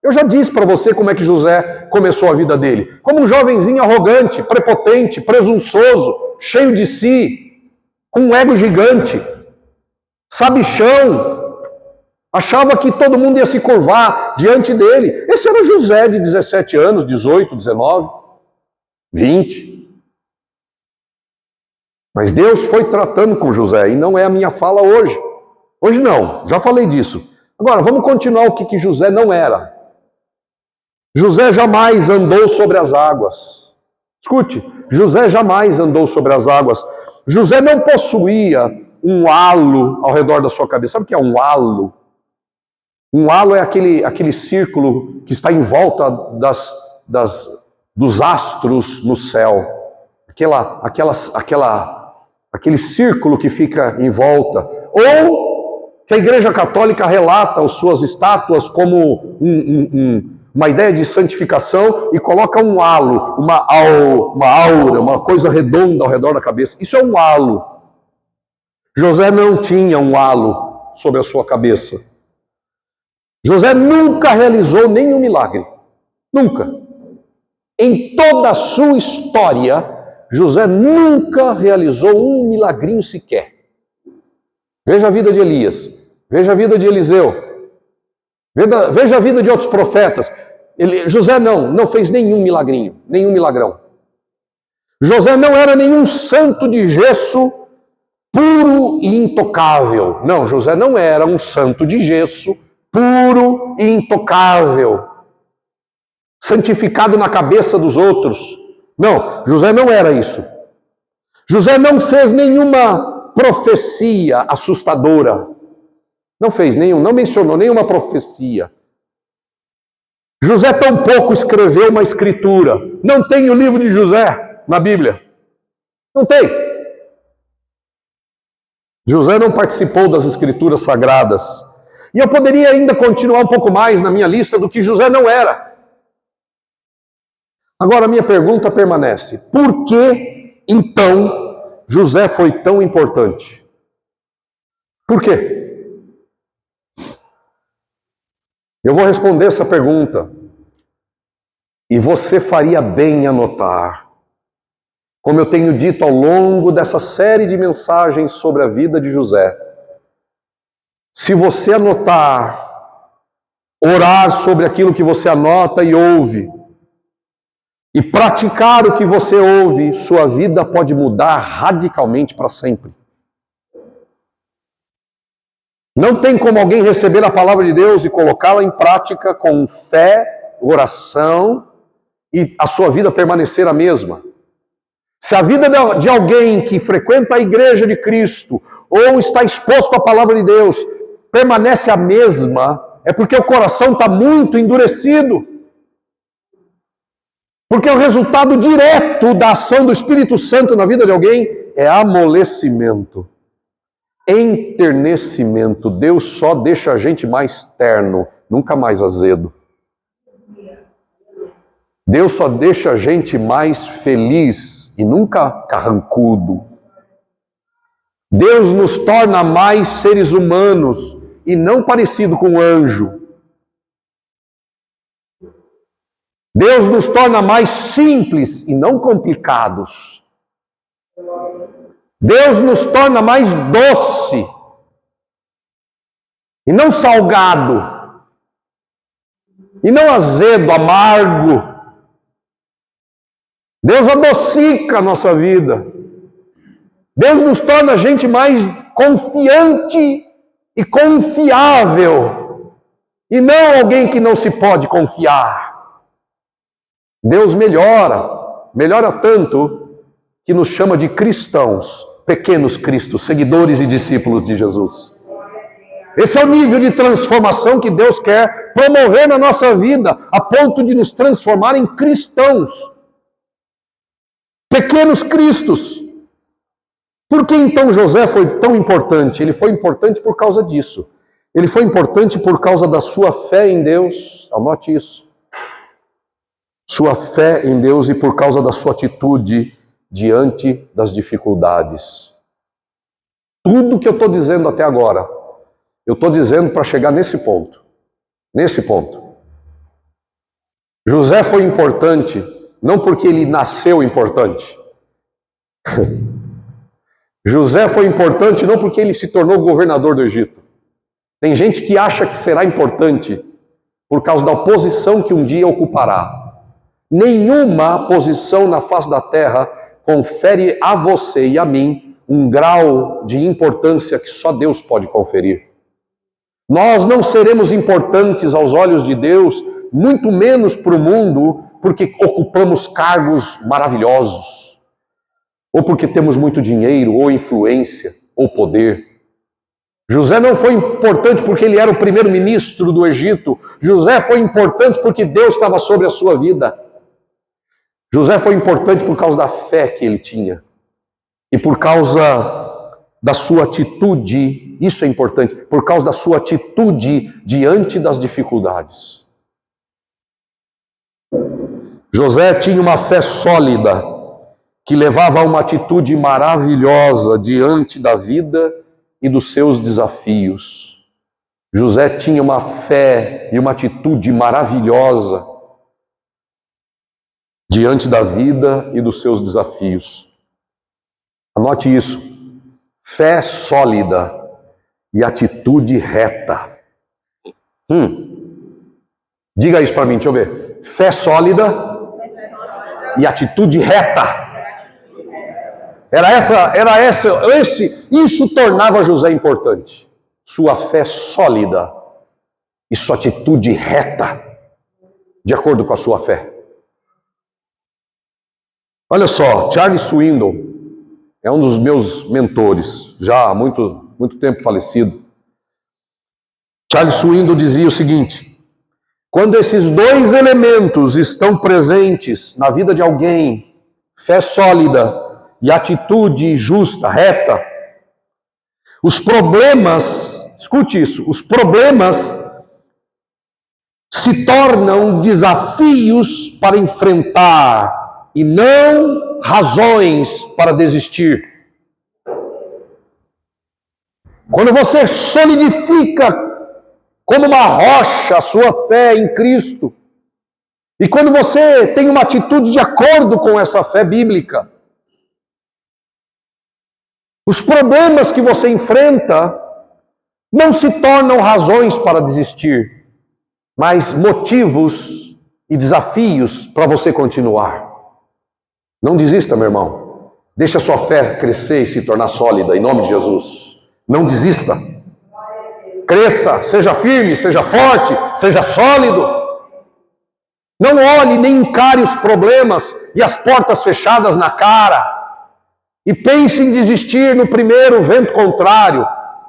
Eu já disse para você como é que José começou a vida dele. Como um jovenzinho arrogante, prepotente, presunçoso, cheio de si, com um ego gigante, sabichão. Achava que todo mundo ia se curvar diante dele. Esse era José de 17 anos, 18, 19, 20. Mas Deus foi tratando com José, e não é a minha fala hoje. Hoje não, já falei disso. Agora, vamos continuar o que José não era. José jamais andou sobre as águas. Escute, José jamais andou sobre as águas. José não possuía um halo ao redor da sua cabeça. Sabe o que é um halo? Um halo é aquele círculo que está em volta dos astros no céu. Aquele círculo que fica em volta. Ou que a Igreja Católica relata as suas estátuas como uma ideia de santificação e coloca um halo, uma aura, uma coisa redonda ao redor da cabeça. Isso é um halo. José não tinha um halo sobre a sua cabeça. José nunca realizou nenhum milagre. Nunca. Em toda a sua história, José nunca realizou um milagrinho sequer. Veja a vida de Elias. Veja a vida de Eliseu. Veja a vida de outros profetas. José não fez nenhum milagrinho, nenhum milagrão. José não era nenhum santo de gesso puro e intocável. Não, José não era um santo de gesso puro e intocável. santificado na cabeça dos outros. Não, José não era isso. José não fez nenhuma profecia assustadora. Não fez nenhum, não mencionou nenhuma profecia. José tampouco escreveu uma escritura. Não tem o livro de José na Bíblia. Não tem. José não participou das escrituras sagradas. E eu poderia ainda continuar um pouco mais na minha lista do que José não era. Agora a minha pergunta permanece. Por que, então, José foi tão importante? Por quê? Eu vou responder essa pergunta. E você faria bem em anotar. Como eu tenho dito ao longo dessa série de mensagens sobre a vida de José, se você anotar, orar sobre aquilo que você anota e ouve, e praticar o que você ouve, sua vida pode mudar radicalmente para sempre. Não tem como alguém receber a palavra de Deus e colocá-la em prática com fé, oração e a sua vida permanecer a mesma. Se a vida de alguém que frequenta a igreja de Cristo ou está exposto à palavra de Deus permanece a mesma, é porque o coração está muito endurecido. Porque o resultado direto da ação do Espírito Santo na vida de alguém é amolecimento, enternecimento. Deus só deixa a gente mais terno, nunca mais azedo. Deus só deixa a gente mais feliz e nunca carrancudo. Deus nos torna mais seres humanos e não parecido com um anjo. Deus nos torna mais simples e não complicados. Deus nos torna mais doce e não salgado, e não azedo, amargo. Deus adocica a nossa vida. Deus nos torna a gente mais confiante e confiável, e não alguém que não se pode confiar. Deus melhora tanto que nos chama de cristãos, pequenos cristos, seguidores e discípulos de Jesus. Esse é o nível de transformação que Deus quer promover na nossa vida, a ponto de nos transformar em cristãos. Pequenos cristos. Por que então José foi tão importante? Ele foi importante por causa disso. Ele foi importante por causa da sua fé em Deus. Anote isso. Sua fé em Deus e por causa da sua atitude diante das dificuldades. Tudo que eu estou dizendo até agora, eu estou dizendo para chegar nesse ponto. Nesse ponto. José foi importante, não porque ele nasceu importante. José foi importante não porque ele se tornou governador do Egito. Tem gente que acha que será importante por causa da posição que um dia ocupará. Nenhuma posição na face da terra confere a você e a mim um grau de importância que só Deus pode conferir. Nós não seremos importantes aos olhos de Deus, muito menos para o mundo, porque ocupamos cargos maravilhosos, ou porque temos muito dinheiro, ou influência, ou poder. José não foi importante porque ele era o primeiro-ministro do Egito. José foi importante porque Deus estava sobre a sua vida. José foi importante por causa da fé que ele tinha e por causa da sua atitude, isso é importante, por causa da sua atitude diante das dificuldades. José tinha uma fé sólida que levava a uma atitude maravilhosa diante da vida e dos seus desafios. José tinha uma fé e uma atitude maravilhosa diante da vida e dos seus desafios. Anote isso. Fé sólida e atitude reta. Diga isso para mim, deixa eu ver. Fé sólida e atitude reta. Isso tornava José importante. Sua fé sólida e sua atitude reta. de acordo com a sua fé. Olha só, Charles Swindoll é um dos meus mentores, já há muito tempo falecido. Charles Swindoll dizia o seguinte: quando esses dois elementos estão presentes na vida de alguém, fé sólida e atitude justa, reta, os problemas, escute isso, os problemas se tornam desafios para enfrentar e não razões para desistir. Quando você solidifica como uma rocha a sua fé em Cristo, e quando você tem uma atitude de acordo com essa fé bíblica, os problemas que você enfrenta não se tornam razões para desistir, mas motivos e desafios para você continuar. Não desista, meu irmão. Deixa a sua fé crescer e se tornar sólida, em nome de Jesus. Não desista. Cresça, seja firme, seja forte, seja sólido. Não olhe nem encare os problemas e as portas fechadas na cara. E pense em desistir no primeiro vento contrário,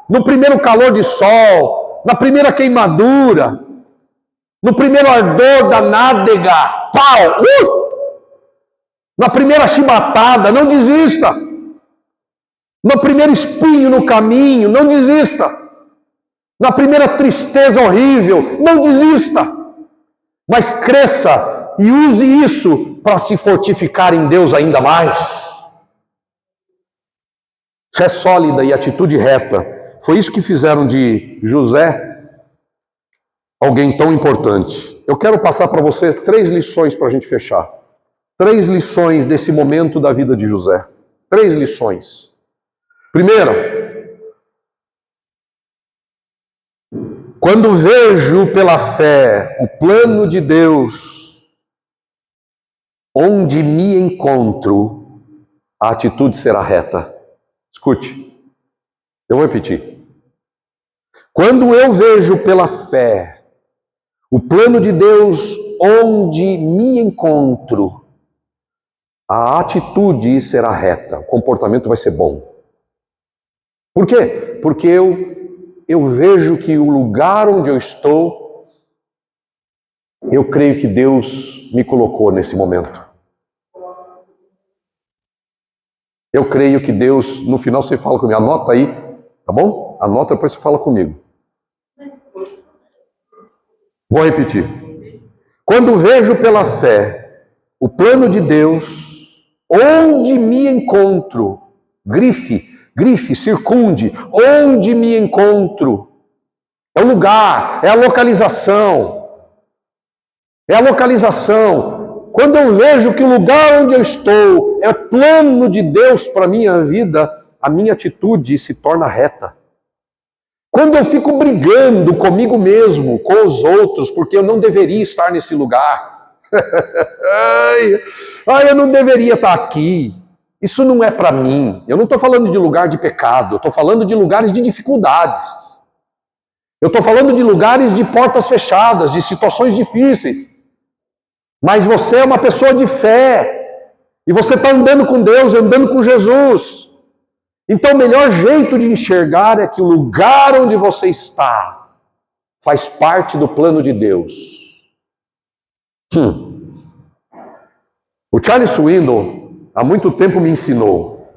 no primeiro calor de sol, na primeira queimadura, no primeiro ardor da nádega, na primeira chibatada. Não desista. No primeiro espinho no caminho, não desista. Na primeira tristeza horrível, não desista. Mas cresça e use isso para se fortificar em Deus ainda mais. Fé sólida e atitude reta. Foi isso que fizeram de José alguém tão importante. Eu quero passar para você 3 lições para a gente fechar. 3 lições desse momento da vida de José. 3 lições. Primeira, quando vejo pela fé o plano de Deus, onde me encontro, a atitude será reta. Escute, eu vou repetir. Quando eu vejo pela fé o plano de Deus, onde me encontro, a atitude será reta, o comportamento vai ser bom. Por quê? Porque eu vejo que o lugar onde eu estou, eu creio que Deus me colocou nesse momento. Eu creio que Deus, no final você fala comigo, anota aí, tá bom? Anota, depois você fala comigo. Vou repetir. Quando vejo pela fé o plano de Deus, onde me encontro, grife, circunde, onde me encontro. É o lugar, é a localização. É a localização. Quando eu vejo que o lugar onde eu estou é plano de Deus para a minha vida, a minha atitude se torna reta. Quando eu fico brigando comigo mesmo, com os outros, porque eu não deveria estar nesse lugar. Eu não deveria estar aqui. Isso não é para mim. Eu não estou falando de lugar de pecado, eu estou falando de lugares de dificuldades. Eu estou falando de lugares de portas fechadas, de situações difíceis. Mas você é uma pessoa de fé. E você está andando com Deus, andando com Jesus. Então o melhor jeito de enxergar é que o lugar onde você está faz parte do plano de Deus. O Charles Swindoll, há muito tempo me ensinou,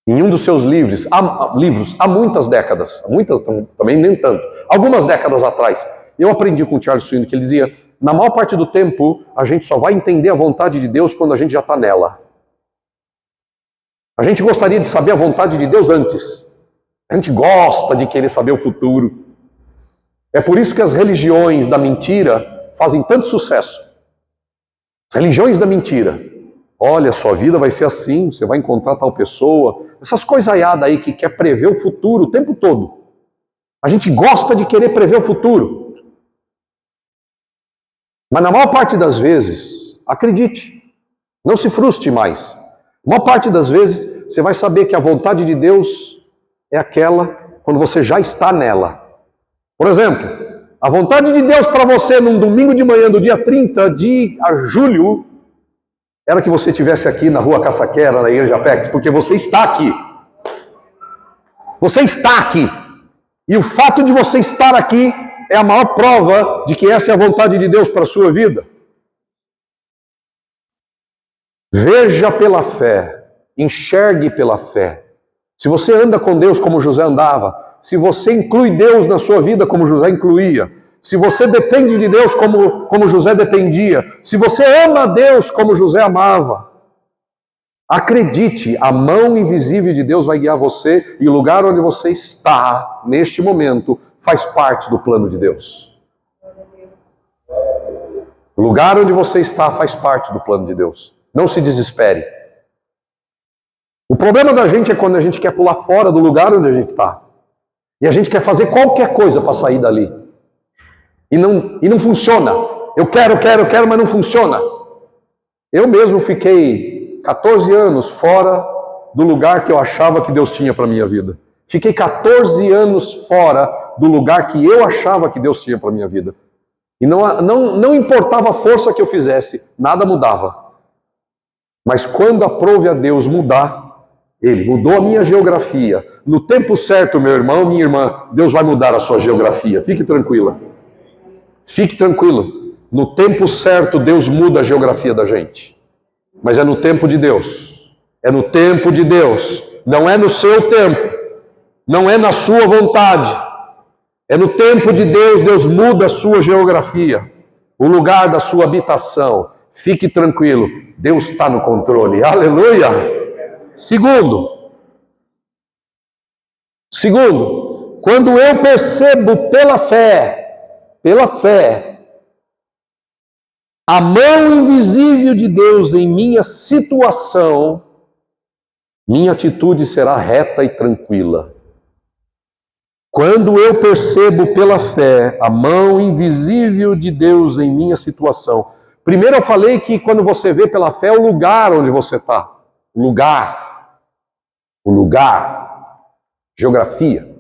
em um dos seus livros, há muitas décadas, muitas também nem tanto, algumas décadas atrás, eu aprendi com o Charles Swindoll que ele dizia, na maior parte do tempo, a gente só vai entender a vontade de Deus quando a gente já está nela. A gente gostaria de saber a vontade de Deus antes. A gente gosta de querer saber o futuro. É por isso que as religiões da mentira fazem tanto sucesso. As religiões da mentira. Olha, sua vida vai ser assim, você vai encontrar tal pessoa. Essas coisaiadas aí que quer prever o futuro o tempo todo. A gente gosta de querer prever o futuro. Mas na maior parte das vezes, acredite, não se frustre mais. Na maior parte das vezes, você vai saber que a vontade de Deus é aquela quando você já está nela. Por exemplo, A vontade de Deus para você num domingo de manhã do dia 30 de julho era que você estivesse aqui na Rua Caçaquera, na Igreja Apex, porque você está aqui. Você está aqui. E o fato de você estar aqui é a maior prova de que essa é a vontade de Deus para a sua vida. Veja pela fé, enxergue pela fé. Se você anda com Deus como José andava, se você inclui Deus na sua vida como José incluía, se você depende de Deus como José dependia, se você ama Deus como José amava, acredite, a mão invisível de Deus vai guiar você e o lugar onde você está, neste momento, faz parte do plano de Deus. O lugar onde você está faz parte do plano de Deus. Não se desespere. O problema da gente é quando a gente quer pular fora do lugar onde a gente está. E a gente quer fazer qualquer coisa para sair dali. E não funciona. Eu quero, mas não funciona. Eu mesmo fiquei 14 anos fora do lugar que eu achava que Deus tinha para a minha vida. Fiquei 14 anos fora do lugar que eu achava que Deus tinha para a minha vida. E não importava a força que eu fizesse, nada mudava. Mas quando aprove a Deus mudar, Ele mudou a minha geografia. No tempo certo, meu irmão, minha irmã, Deus vai mudar a sua geografia. Fique tranquila. Fique tranquilo. No tempo certo, Deus muda a geografia da gente. Mas é no tempo de Deus. É no tempo de Deus. Não é no seu tempo. Não é na sua vontade. É no tempo de Deus, Deus muda a sua geografia. O lugar da sua habitação. Fique tranquilo. Deus está no controle. Aleluia! Segundo, quando eu percebo pela fé, a mão invisível de Deus em minha situação, minha atitude será reta e tranquila. Quando eu percebo pela fé a mão invisível de Deus em minha situação. Primeiro eu falei que quando você vê pela fé é o lugar onde você está. O lugar, geografia.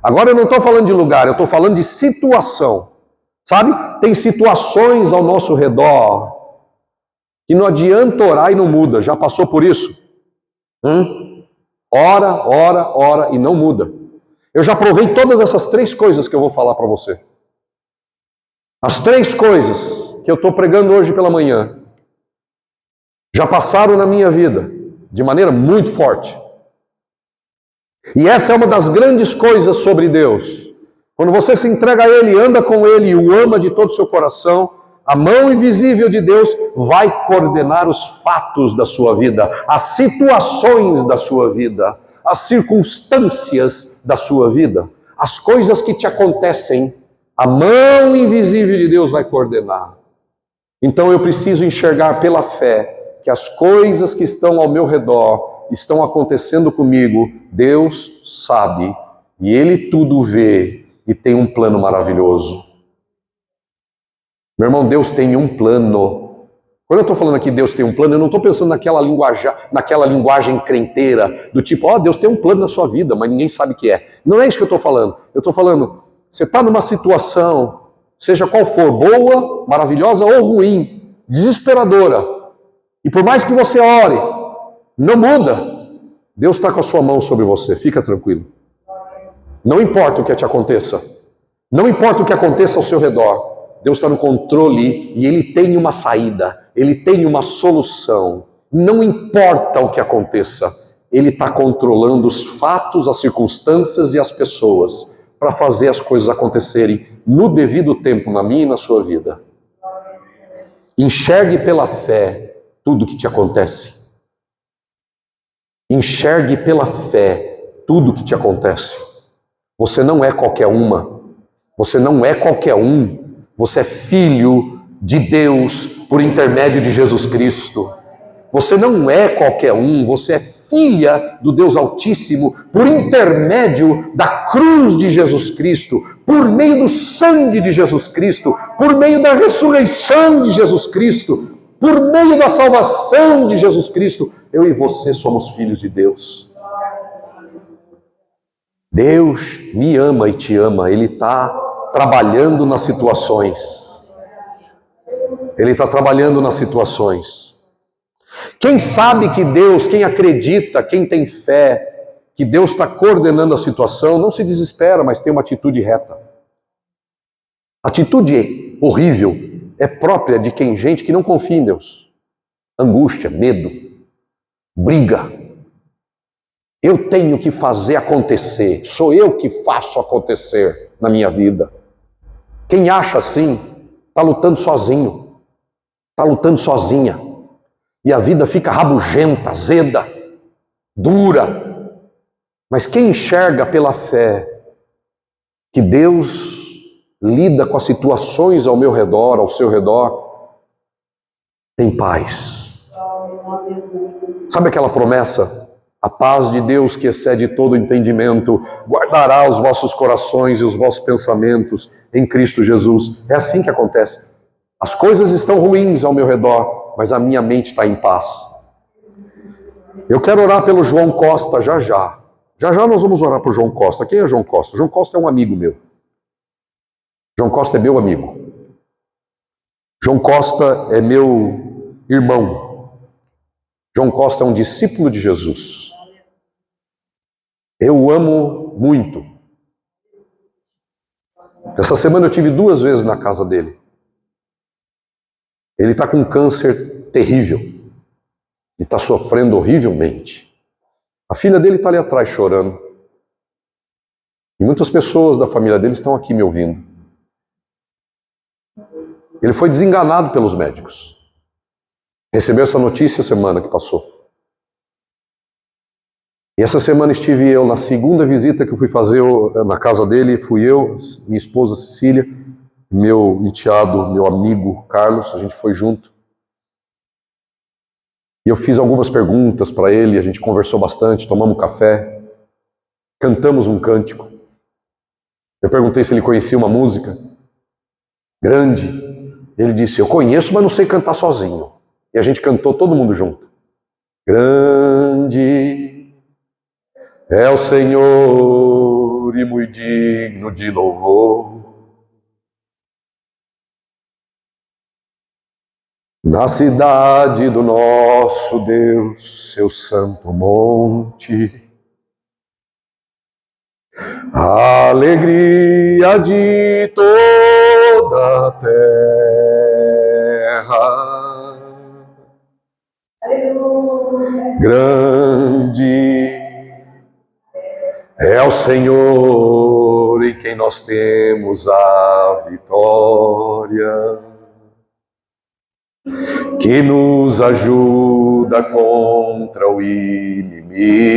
Agora eu não estou falando de lugar, eu estou falando de situação. Sabe? Tem situações ao nosso redor que não adianta orar e não muda. Já passou por isso? Ora e não muda. Eu já provei todas essas 3 coisas que eu vou falar para você. As 3 coisas que eu estou pregando hoje pela manhã já passaram na minha vida de maneira muito forte. E essa é uma das grandes coisas sobre Deus. Quando você se entrega a Ele, anda com Ele e o ama de todo o seu coração, a mão invisível de Deus vai coordenar os fatos da sua vida, as situações da sua vida, as circunstâncias da sua vida, as coisas que te acontecem, a mão invisível de Deus vai coordenar. Então eu preciso enxergar pela fé que as coisas que estão ao meu redor estão acontecendo comigo, Deus sabe, e Ele tudo vê e tem um plano maravilhoso. Meu irmão, Deus tem um plano. Quando eu estou falando aqui Deus tem um plano, eu não estou pensando naquela linguagem crenteira, do tipo, Deus tem um plano na sua vida, mas ninguém sabe o que é. Não é isso que eu estou falando. Eu estou falando, você está numa situação, seja qual for, boa, maravilhosa ou ruim, desesperadora, e por mais que você ore, não muda. Deus está com a sua mão sobre você, fica tranquilo. Não importa o que te aconteça. Não importa o que aconteça ao seu redor. Deus está no controle e Ele tem uma saída. Ele tem uma solução. Não importa o que aconteça. Ele está controlando os fatos, as circunstâncias e as pessoas para fazer as coisas acontecerem no devido tempo na minha e na sua vida. Enxergue pela fé tudo que te acontece. Enxergue pela fé tudo que te acontece. Você não é qualquer uma. Você não é qualquer um. Você é filho de Deus por intermédio de Jesus Cristo. Você não é qualquer um. Você é filha do Deus Altíssimo por intermédio da cruz de Jesus Cristo, por meio do sangue de Jesus Cristo, por meio da ressurreição de Jesus Cristo, por meio da salvação de Jesus Cristo. Eu e você somos filhos de Deus. Deus me ama e te ama. Ele está trabalhando nas situações. Ele está trabalhando nas situações. Quem sabe que Deus, quem acredita, quem tem fé, que Deus está coordenando a situação, não se desespera, mas tem uma atitude reta. Atitude horrível é própria de quem, gente que não confia em Deus. Angústia, medo, briga. Eu tenho que fazer acontecer, sou eu que faço acontecer na minha vida. Quem acha assim, está lutando sozinho, está lutando sozinha. E a vida fica rabugenta, azeda, dura. Mas quem enxerga pela fé que Deus lida com as situações ao meu redor, ao seu redor, tem paz. Sabe aquela promessa? A paz de Deus que excede todo entendimento guardará os vossos corações e os vossos pensamentos em Cristo Jesus. É assim que acontece. As coisas estão ruins ao meu redor, mas a minha mente está em paz. Eu quero orar pelo João Costa já já. Já já nós vamos orar por João Costa. Quem é João Costa? João Costa é um amigo meu. João Costa é meu amigo. João Costa é meu irmão. João Costa é um discípulo de Jesus. Eu o amo muito. Essa semana eu tive 2 vezes na casa dele. Ele está com um câncer terrível. E está sofrendo horrivelmente. A filha dele está ali atrás chorando. E muitas pessoas da família dele estão aqui me ouvindo. Ele foi desenganado pelos médicos. Recebeu essa notícia semana que passou. E essa semana estive eu na segunda visita que eu fui fazer na casa dele, fui eu, minha esposa Cecília, meu enteado, meu amigo Carlos, a gente foi junto. E eu fiz algumas perguntas para ele, a gente conversou bastante, tomamos um café, cantamos um cântico. Eu perguntei se ele conhecia uma música grande. Ele disse, eu conheço, mas não sei cantar sozinho. E a gente cantou todo mundo junto. Grande é o Senhor e muito digno de louvor. Na cidade do nosso Deus, seu santo monte, a alegria de toda a terra. Grande é o Senhor em quem nós temos a vitória, que nos ajuda contra o inimigo.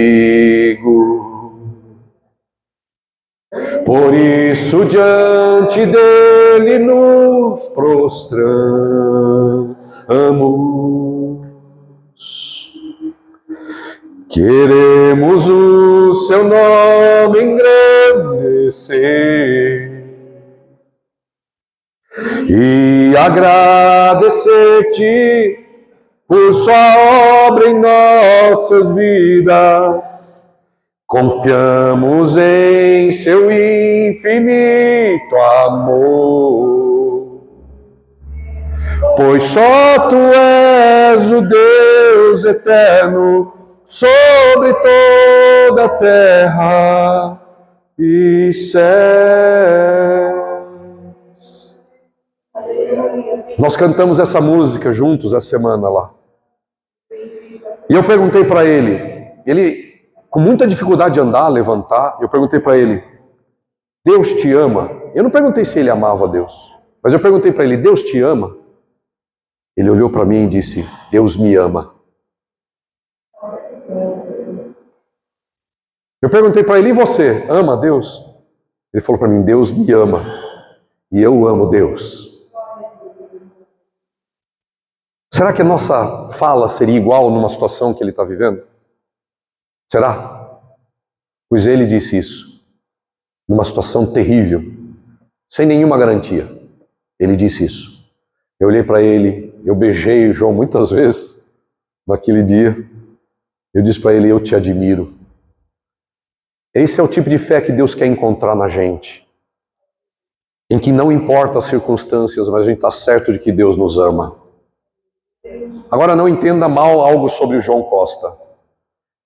Por isso diante dele nos prostramos. Queremos o seu nome engrandecer e agradecer-te por sua obra em nossas vidas. Confiamos em seu infinito amor, pois só tu és o Deus eterno sobre toda a terra e céus. Nós cantamos essa música juntos essa semana lá. E eu perguntei para ele com muita dificuldade de andar, levantar, eu perguntei para ele, Deus te ama? Eu não perguntei se ele amava a Deus, mas eu perguntei para ele, Deus te ama? Ele olhou para mim e disse, Deus me ama. Eu perguntei para ele, e você, ama a Deus? Ele falou para mim, Deus me ama e eu amo Deus. Será que a nossa fala seria igual numa situação que ele está vivendo? Será? Pois ele disse isso, numa situação terrível, sem nenhuma garantia. Ele disse isso. Eu olhei para ele, eu beijei o João muitas vezes naquele dia. Eu disse para ele, eu te admiro. Esse é o tipo de fé que Deus quer encontrar na gente. em que não importa as circunstâncias, mas a gente está certo de que Deus nos ama. Agora não entenda mal algo sobre o João Costa.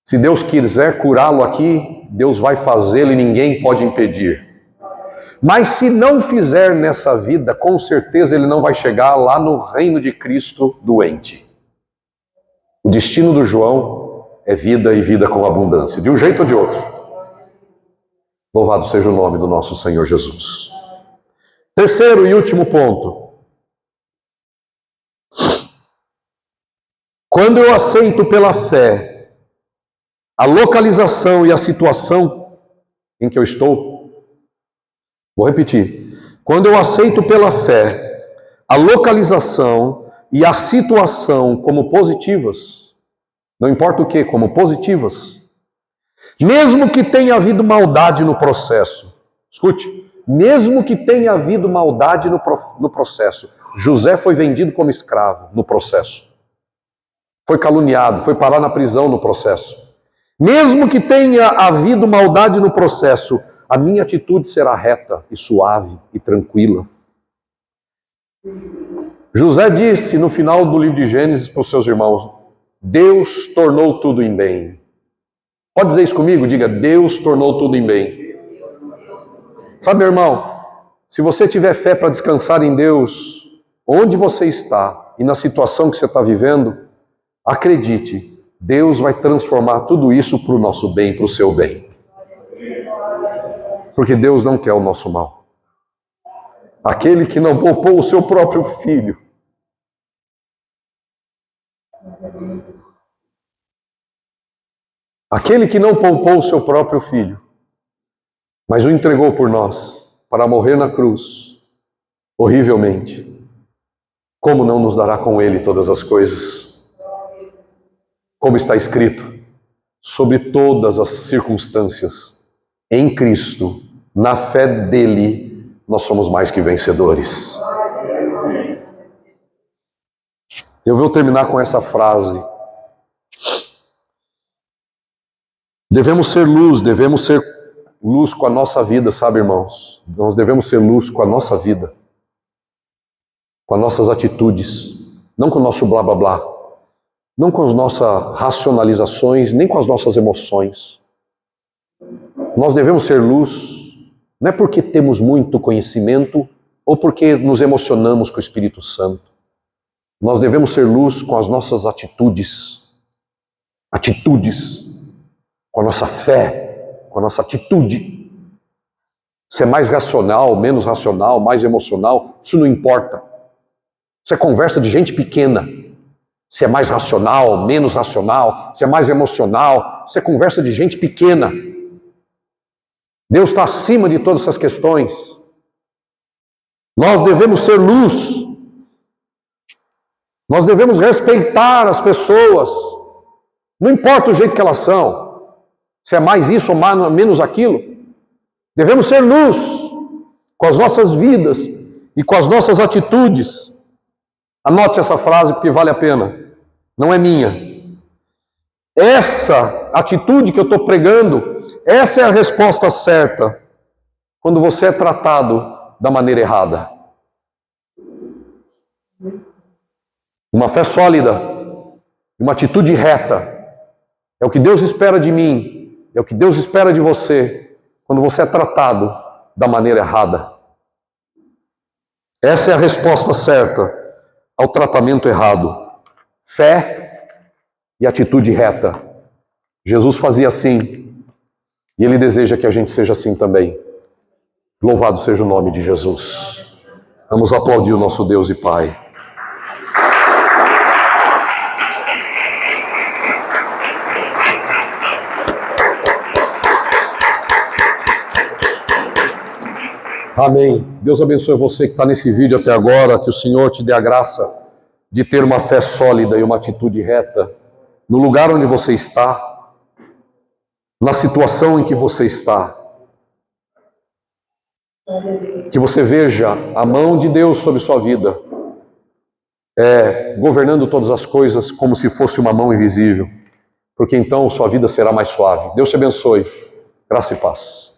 Se Deus quiser curá-lo aqui, Deus vai fazê-lo e ninguém pode impedir. Mas se não fizer nessa vida, com certeza ele não vai chegar lá no reino de Cristo doente. O destino do João é vida e vida com abundância, de um jeito ou de outro. Louvado seja o nome do nosso Senhor Jesus. Terceiro e último ponto. Quando eu aceito pela fé a localização e a situação em que eu estou, vou repetir. Quando eu aceito pela fé a localização e a situação como positivas, não importa o que, como positivas, mesmo que tenha havido maldade no processo, escute, mesmo que tenha havido maldade no processo, José foi vendido como escravo no processo, foi caluniado, foi parar na prisão no processo. Mesmo que tenha havido maldade no processo, a minha atitude será reta e suave e tranquila. José disse no final do livro de Gênesis para os seus irmãos: Deus tornou tudo em bem. Pode dizer isso comigo? Diga: Deus tornou tudo em bem. Sabe, meu irmão, se você tiver fé para descansar em Deus, onde você está e na situação que você está vivendo, acredite, Deus vai transformar tudo isso para o nosso bem, para o seu bem. Porque Deus não quer o nosso mal. Aquele que não poupou o seu próprio filho. Aquele que não poupou o seu próprio filho, mas o entregou por nós, para morrer na cruz, horrivelmente. Como não nos dará com ele todas as coisas? Como está escrito, sobre todas as circunstâncias, em Cristo, na fé dele, nós somos mais que vencedores. Eu vou terminar com essa frase. Devemos ser luz com a nossa vida, sabe, irmãos? Nós devemos ser luz com a nossa vida, com as nossas atitudes, não com o nosso blá blá blá, não com as nossas racionalizações, nem com as nossas emoções. Nós devemos ser luz, não é porque temos muito conhecimento ou porque nos emocionamos com o Espírito Santo. Nós devemos ser luz com as nossas atitudes, com a nossa fé, com a nossa atitude. Se é mais racional, menos racional, mais emocional, isso não importa. Isso é conversa de gente pequena. Se é mais racional, menos racional, se é mais emocional, isso é conversa de gente pequena. Deus está acima de todas essas questões. Nós devemos ser luz. Nós devemos respeitar as pessoas. Não importa o jeito que elas são. Se é mais isso ou menos aquilo. Devemos ser luz com as nossas vidas e com as nossas atitudes. Anote essa frase porque vale a pena. Não é minha. Essa atitude que eu estou pregando, essa é a resposta certa quando você é tratado da maneira errada. Uma fé sólida, uma atitude reta, é o que Deus espera de mim, é o que Deus espera de você, quando você é tratado da maneira errada. Essa é a resposta certa ao tratamento errado. Fé e atitude reta. Jesus fazia assim, e Ele deseja que a gente seja assim também. Louvado seja o nome de Jesus. Vamos aplaudir o nosso Deus e Pai. Amém. Deus abençoe você que está nesse vídeo até agora, que o Senhor te dê a graça de ter uma fé sólida e uma atitude reta no lugar onde você está, na situação em que você está. Que você veja a mão de Deus sobre sua vida, governando todas as coisas como se fosse uma mão invisível, porque então sua vida será mais suave. Deus te abençoe. Graça e paz.